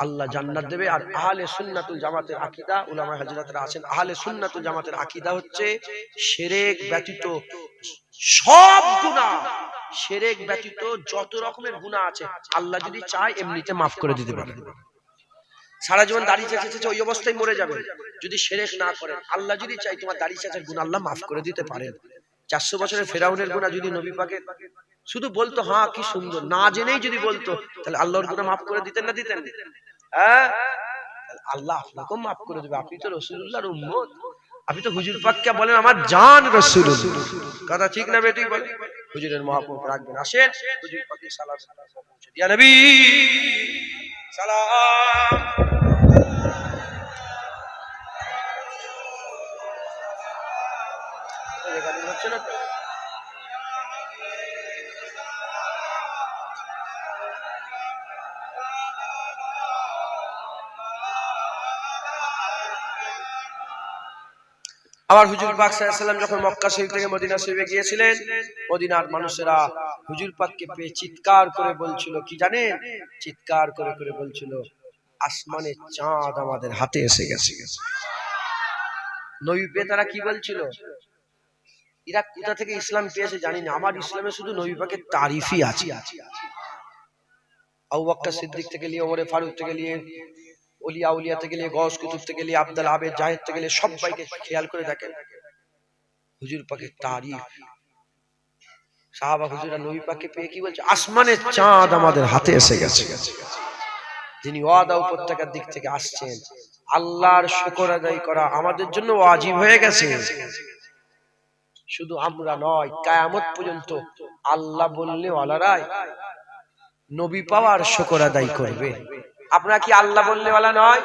আল্লাহ জান্নাত দেবে। আর আহলে সুন্নাতুল জামাতের আকীদা, উলামা হযরতরা আছেন, আহলে সুন্নাতুল জামাতের আকীদা হচ্ছে শিরক ব্যতীত সব গুনাহ, শিরক ব্যতীত যত রকমের গুনাহ আছে আল্লাহ যদি চায় এমনিতে মাফ করে দিতে পারে। সারা জীবন দাড়ি চেঁচেছে ওই অবস্থায় মরে যাবে যদি শিরক না করেন। আল্লাহ যদি চাই তোমার দাড়ি চেঁচার গুনাহ আল্লাহ মাফ করে দিতে পারেন। 400 বছরের ফেরাউনের গুনাহ যদি নবী পাকের শুধু বলতো হ্যাঁ কি সুন্দর, না জেনেই যদি বলতো, তাহলে আল্লাহর গুনাহ মাফ করে দিতেন না দিতেন? হ্যাঁ, আল্লাহ আপনাকেও মাফ করে দেবে। আপনি তো রাসূলুল্লাহর উম্মত, আপনি তো হুজুর পাককে বলেন আমার জান রাসূলুল্লাহ। কথা ঠিক না বেঠিক বলেন? হুজুরের মহব্বত রাখবেন। আসেন হুজুর পাকে সালাম পৌঁছে দিয়া নবী সালাম। রেকর্ডিং হচ্ছে না তো? আবার হুজুর পাক সাল্লাল্লাহু আলাইহি ওয়াসাল্লাম যখন মক্কা শরীফ থেকে মদিনা শরীফে গিয়েছিলেন, মদিনার মানুষেরা হুজুর পাককে পেয়ে চিৎকার করে বলছিল কি জানেন? চিৎকার করে করে বলছিল আসমানের চাঁদ আমাদের হাতে এসে গেছে। নবী পেয়ে তারা কি বলছিল? এরা কোথা থেকে ইসলাম পেয়েছে জানি না, আমার ইসলামে শুধু নবী পাকের তারিফই আছে। আবু বকর সিদ্দিক থেকে নিয়ে ওমর ফারুক থেকে নিয়ে ওলিয়া উলিয়া থেকে নিয়ে গওস কুতুব থেকে নিয়ে আব্দুল আবেদ জাহিদ থেকে নিয়ে সবাইকে খেয়াল করে দেখেন হুজুর পাকের তারিফ। সাহাবা হুজুরা নবী পাককে পেয়ে কি বলছে? আসমানের চাঁদ আমাদের হাতে এসে গেছে। যিনি ওয়াদা উপত্যকার দিক থেকে আসছেন, আল্লাহর শুকর আদায় করা আমাদের জন্য ওয়াজিব হয়ে গেছে। শুধু আমরা নয়, কিয়ামত পর্যন্ত আল্লাহ বললে ওয়ালারাই নবী পাওয়ার শুকর আদায় করবে। আপনারা কি আল্লাহ বললে ওয়ালা নয়?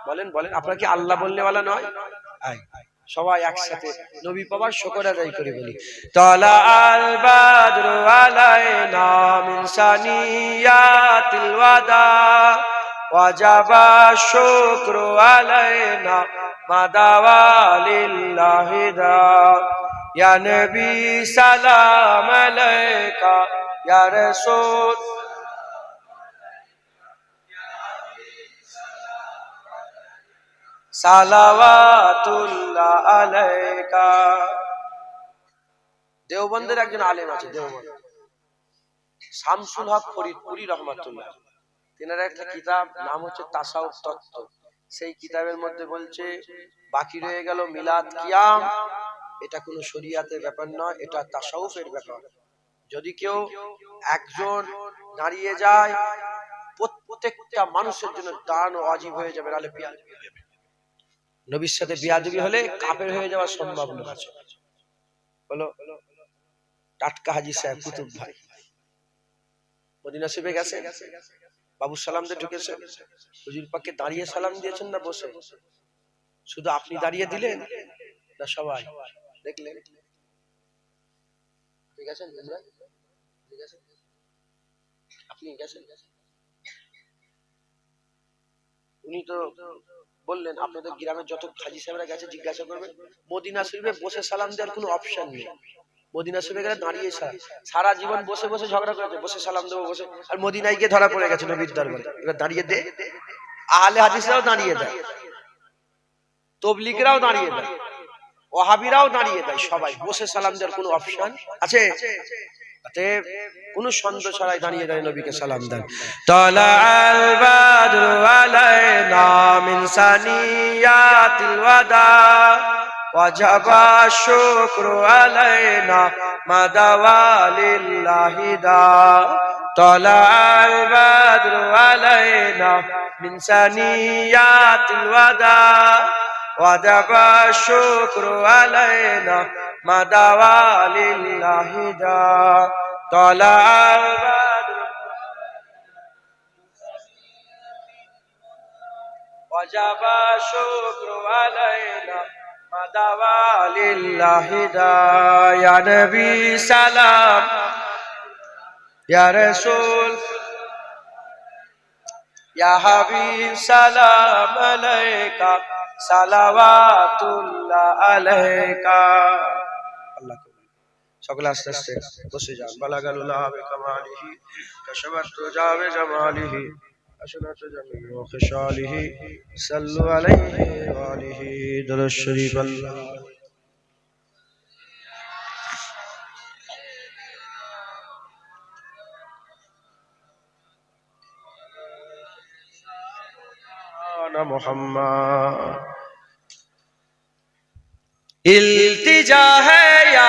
বলেন বলেন, আপনারা কি আল্লাহ বললে ওয়ালা নয়? সবাই একসাথে নবী পাওয়ার শুকর আদায় করে বলি তালা আল বাদরু আলাইনা মিন সানিয়াতিল ওয়াদা ওয়াজাবা শুকরু আলাইনা মাদাওয়া লিল্লাহি দা ইয়া নবী সালাম আলাইকা ইয়া রাসূল সালাওয়াতুল্লাহ আলাইকা। দেওবন্দের একজন আলেম আছে, দেওবন্দ শামসুল হক ফরিদপুরি রহমাতুল্লাহ, তেনার একটা কিতাব নাম হচ্ছে তাসাউফ তত্ত্ব। সেই কিতাবের মধ্যে বলছে বাকি রয়ে গেল মিলাদ কিয়াম, এটা কোনো শরিয়াতের ব্যাপার নয়, এটা তাসাউফের ব্যাপার। যদি কেউ একজন দাঁড়িয়ে যায়, প্রত্যেকটা মানুষের জন্য দাঁড়ানো ওয়াজিব হয়ে যাবে, নাহলে বিয়াদবি হবে। নবীর সাথে বিয়াদবি হলে কাফের হয়ে যাওয়ার সম্ভাবনা আছে। বলো টাটকা হাজী সাহেব কুতুব ভাই মদিনা শরীফে গেছে, বাবু সালামদের ঢুকেছে, হুজুর পাককে দাঁড়িয়ে সালাম দিয়েছেন না বসে? শুধু আপনি দাঁড়িয়ে দিলেন না সবাই দেখলেন? ঠিক আছে, আপনি গেছেন? উনি তো বললেন আপনাদের গ্রামের যত হাজী সাহেবরা গেছে জিজ্ঞাসা করবেন, মদিনা শরীফে বসে সালাম দেওয়ার কোনো অপশন নেই। মদিনা শরীফে গেলে দাঁড়িয়ে সারা জীবন বসে বসে ঝগড়া করেছে, বসে সালাম দেবো বসে, আর মদিনায় গিয়ে ধরা পড়ে গেছে নবীর দরবারে, এবার দাঁড়িয়ে দে। আহলে হাদিসরাও দাঁড়িয়ে দেয়, তবলিগরাও দাঁড়িয়ে দেয়, ওয়াহাবিরাও দাঁড়িয়ে দেয়, সবাই বসে সালাম দেওয়ার কোনো অপশন আছে? কোন সন্দেহ ছাড়াই দাঁড়িয়ে দাঁড়িয়ে নবীকে সালাম দেন। তালাল বাদরু আলাইনা মিন সানিয়াতিল ওয়াদা ওয়াজাবা শুকরু আলাইনা মাদাওয়া লিল্লাহি দা তালাল বাদরু আলাইনা মিন সানিয়াতিল ওয়াদা ওয়াজাবা শুকরু আলাইনা মাদাওয়া লিল্লাহি দা তালাল বাদরু ওয়াজাবা শুকরু আলাইনা মাদাওয়া লিল্লাহি দা ইয়া নবী সালাম ইয়া রাসূল ইয়া হাবিব সালাম আলাইকা সালাওয়াতুল্লাহ আলাইকা। আল্লাহ সকলে আস্তে আস্তে বসে যান। বালাগালুল্লাহ বিকামালিহি কাশাফাত তুজাবে জামালিহি আসনাত জামিউ খিসালিহি সাল্লু আলাইহি ওয়া আলিহি দুরূদ শরীফ। আল্লাহ না মুহাম্মদ ইলতিজা है या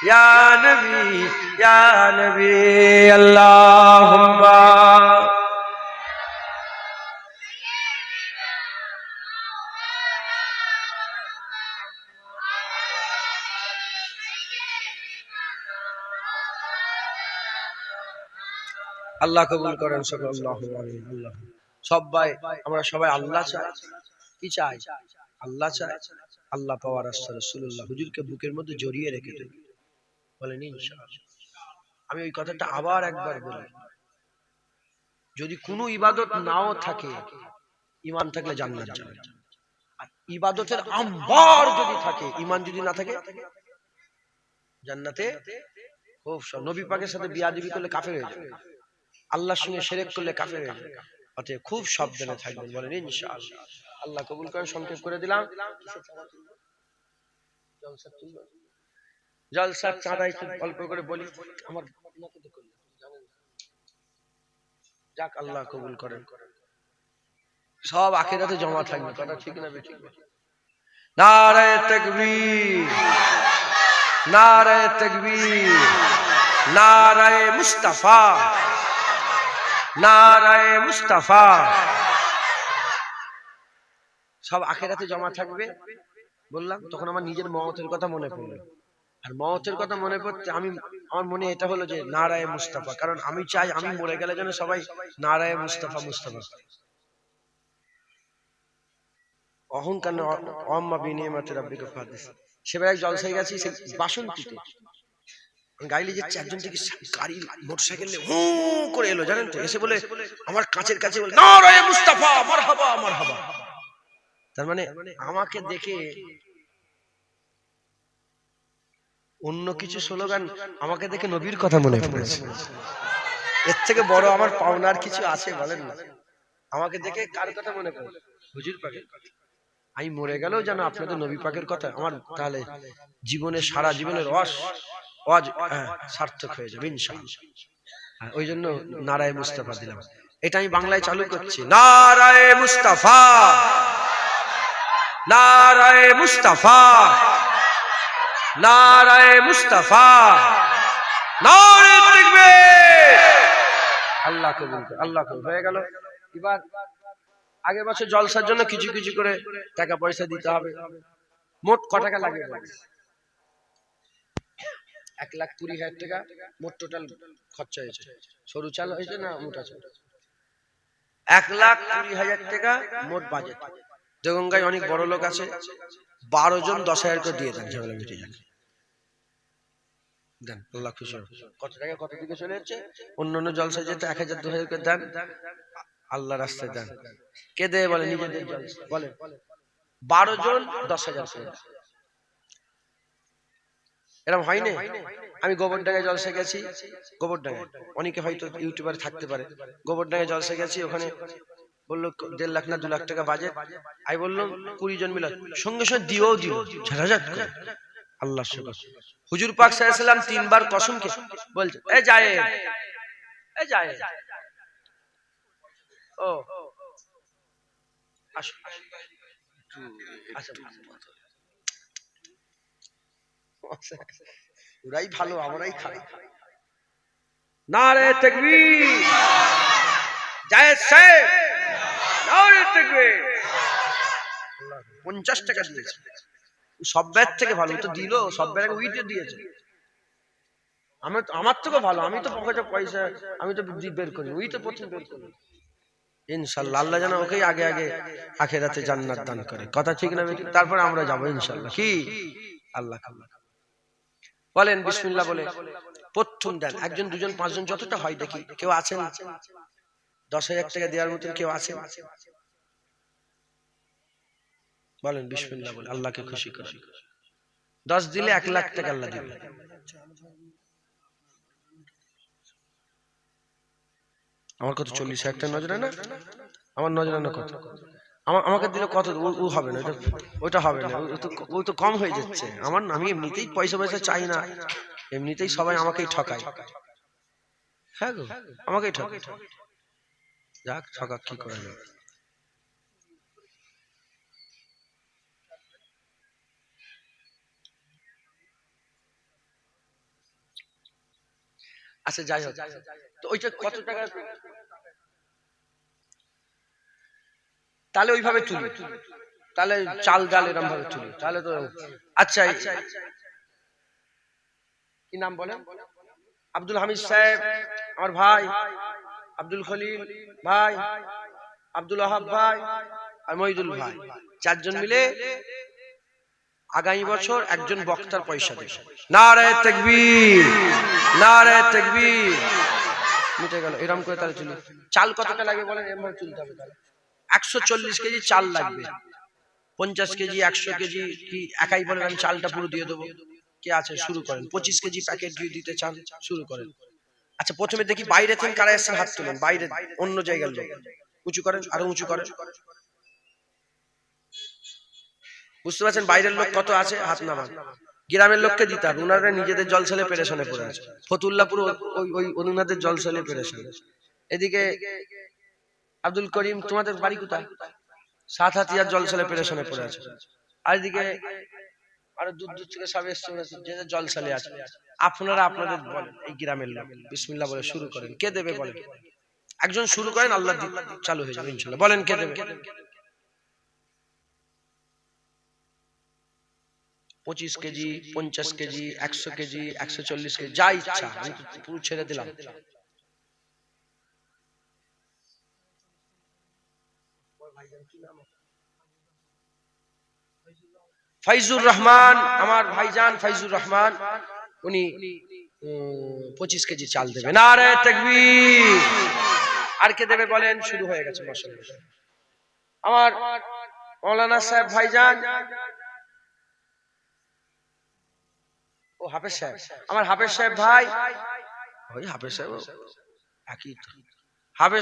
ইয়া নবী ইয়া নবী আল্লাহুম্মা আল্লাহ কবুল করেন সকল আল্লাহু আমিন আল্লাহ সবাই আমরা সবাই আল্লাহ চাই কি চাই আল্লাহ চাই আল্লাহ পাওয়ার রাস্তা রাসূলুল্লাহ হুজুরকে বুকের মধ্যে জড়িয়ে রেখে দেন বলেন ইনশাআল্লাহ আমি ওই কথাটা আবার একবার বলি যদি কোনো ইবাদত নাও থাকে ঈমান থাকলে জান্নাত যাবে আর ইবাদতের আম্বার যদি থাকে ঈমান যদি না থাকে জান্নাতে খুব সব নবী পাকের সাথে বিয়াদবি করলে কাফের হয়ে যাবে আল্লাহর সঙ্গে শিরক করলে কাফের হয়ে যাবে অতএব খুব সাবধানে থাকবেন বলেন ইনশাআল্লাহ আল্লাহ কবুল করেন সংক্ষেপ করে দিলাম জলসার চাঁদা একটু অল্প করে বলি আমার যাক আল্লাহ কবুল করেন সব আখিরাতে জমা থাকবে কথা ঠিক না বেঠিক নারে তাকবীর নারে তাকবীর নারে মুস্তাফা নারায়ে মুস্তাফা সব আখিরাতে জমা থাকবে বললাম তখন আমার নিজের মওতের কথা মনে পড়লো আর মওতের কথা মনে পড়তে আমি আমার মনে এটা হলো যে নারায়ে মুস্তাফা কারণ আমি চাই আমি মরে গেলে যেন সবাই নারায়ে মুস্তাফা মুস্তাফা অহংকার আম্মা বিনিয়ামাতি রাব্বিকা ফাদিস সেবার জলসায় গেছি সেই বাসন্তীতে গাইলে যাচ্ছে একজন থেকে গাড়ি মোটরসাইকেল নিয়ে হু করে এলো জানেন তো এসে বলে আমার কাছের কাছে বলে নারায়ে মুস্তাফা মারহাবা মারহাবা তার মানে আমাকে দেখে অন্য কিছু স্লোগান আমাকে দেখে নবীর কথা মনে পড়েছে এর থেকে বড় আমার পাওনার কিছু আছে বলেন না আমাকে দেখে কার কথা মনে পড়ে হুজুর পাকের কথা আমি মরে গেলেও যেন আপনাদের নবী পাকের কথা আমার তাহলে জীবনে সারা জীবনের সার্থক হয়ে যাবে ইনশাআল্লাহ ওই জন্য নারায়ে মুস্তাফা দিলাম এটা আমি বাংলায় চালু করছি নারায়ে মুস্তাফা নারায়ে মুস্তাফা নারায়ে মুস্তাফা নারে তাকবীর আল্লাহ কবুল করে আল্লাহ কবুল হয়ে গেল এবার আগের বছর জলসার জন্য কিছু কিছু করে টাকা পয়সা দিতে হবে মোট কত টাকা লাগে 1,20,000 টাকা মোট টোটাল খরচা হয়েছে সরু চাল হয়েছে না মোটা চাল 1,20,000 টাকা মোট বাজেট দেগঙ্গায় অনেক বড় লোক আছে 12 জন 10,000 করে দিয়ে দেন ঝামেলা মিটে যাবে দেন আল্লাহ খুশি হবে কত টাকা কত দিকে চলে যাচ্ছে অন্যান্য জলসায় যেতে 1,000 2,000 করে দেন আল্লাহ রাস্তায় দেন কে দেয় বলে নিজেদের জলসা বলে 12 জন 10,000 করে এরকম হয় না আমি গোবরডাঙ্গায় জলসা গেছি গোবরডাঙ্গায় অনেকে হয়তো ইউটিউবার থাকতে পারে গোবরডাঙ্গায় জলসা গেছি ওখানে বললো 1.5 লাখ না 2 লাখ টাকা বাজেট আমি বললাম 20 জন মিলে সঙ্গে সঙ্গে দিও ঝাঝাঝাট করে আল্লাহর শুকর হুজুর পাক সাল্লাল্লাহু আলাইহি সাল্লাম 3 বার কসম খেয়ে বলছে এই যায় ও আসো ওরাই ভালো আমরাই খাই নারে তাকবীর জায়েদ সাহেব নারে তাকবীর 50 টাকা দিয়েছে সব ব্যাগ থেকে ভালো তো দিল সব ব্যাগ উইটে দিয়েছে আমার থেকে ভালো আমি তো পকেটে পয়সা আমি তো বের করি ওই তো প্রথম বের করি ইনশাআল্লাহ আল্লাহ যেন ওকেই আগে আগে আখিরাতে জান্নাত দান করে কথা ঠিক না বেটি তারপর আমরা যাব ইনশাআল্লাহ কি আল্লাহ বলেন বিসমিল্লাহ বলে প্রথম দেন একজন দুজন পাঁচজন যতটা হয় দেখি কেউ আছেন 10,000 টাকা দেওয়ার মতন কেউ আছেন বলেন বিসমিল্লাহ বলে আল্লাহকে খুশি করে 10 দিলে 1 লাখ টাকা আল্লাহ দিবেন আমার কত 40,000 টাকা নজরানা আমার নজরানা কত আমাকে দিলে কত ও হবে না ওটা হবে না ও তো কম হয়ে যাচ্ছে আমার আমি এমনিতেই পয়সা চাই না এমনিতেই সবাই আমাকেই ঠকায় হ্যাঁ গো আমাকেই ঠকায় যাক ঠকা কি করে না আচ্ছা যাই হোক, তো ওইটা কত টাকা? তাহলে ওইভাবে তুলি, তাহলে চাল ডাল এরকম ভাবে তুলি, তাহলে তো আচ্ছা। কি নাম বলেন? আব্দুল হামিদ সাহেব, আমার ভাই আব্দুল খলিল ভাই, আব্দুল ওয়াহাব ভাই আর মহিদুল ভাই, চারজন মিলে আগামী বছর একজন বক্তার পয়সা দেবে। নারে তাকবীর, নারে তাকবীর। মিটে গেল। এরকম করে তাহলে তুলি। চাল কতটা লাগবে বলেন? এমন তুলতে হবে। তাহলে 140 কেজি চাল লাগবে। 50 কেজি 100 কেজি কি একাই বলেন আমি চালটা পুরো দিয়ে দেবো? কে আছে? শুরু করেন। 25 কেজি প্যাকেট দিয়ে দিতে চান, শুরু করেন। আচ্ছা প্রথমে দেখি বাইরে থেকে কারা এসেছেন, হাত তুলেন। বাইরে অন্য জায়গার লোক, উঁচু করেন, আরো উঁচু করেন। বুঝতে পারছেন বাইরের লোক কত আছে? হাত নামান। গ্রামের লোককে দিতে হবে, ওনারা নিজেদের জল ছেলে পেরেশানে পড়ে আছে। ফতুল্লাপুর ওই ওনাদের জল ছেলে পেরেশানে। এদিকে আব্দুল করিম, তোমাদের বাড়ি কোথায়? সাত হাতিয়ার জল ছেলে পেরেশানে পড়ে আছে। আর এদিকে আরো দূর দূর থেকে সব এসছে, যে জল ছেলে আছে। আপনারা আপনাদের বলেন, এই গ্রামের লোক বিসমিল্লাহ বলে শুরু করেন। কে দেবে বলেন? একজন শুরু করেন, আল্লাহ চালু হয়ে যাবে ইনশাআল্লাহ। বলেন কে দেবে? 25 কেজি, 50 কেজি, 100 কেজি, 140 কেজি, যা ইচ্ছা। আমি পুরো ছেড়ে দিলাম। ফাইজুর রহমান, আমার ভাইজান ফাইজুর রহমান, উনি 25 কেজি চাল দেবে। নারে তাকবীর। আর কে দেবে বলেন? শুরু হয়ে গেছে মাশাআল্লাহ। আমার মাওলানা সাহেব ভাইজান, ও হাফেজ সাহেব, আমার হাফেজ সাহেব ভাই, ওই হাফেজ সাহেব একই, হাফেজ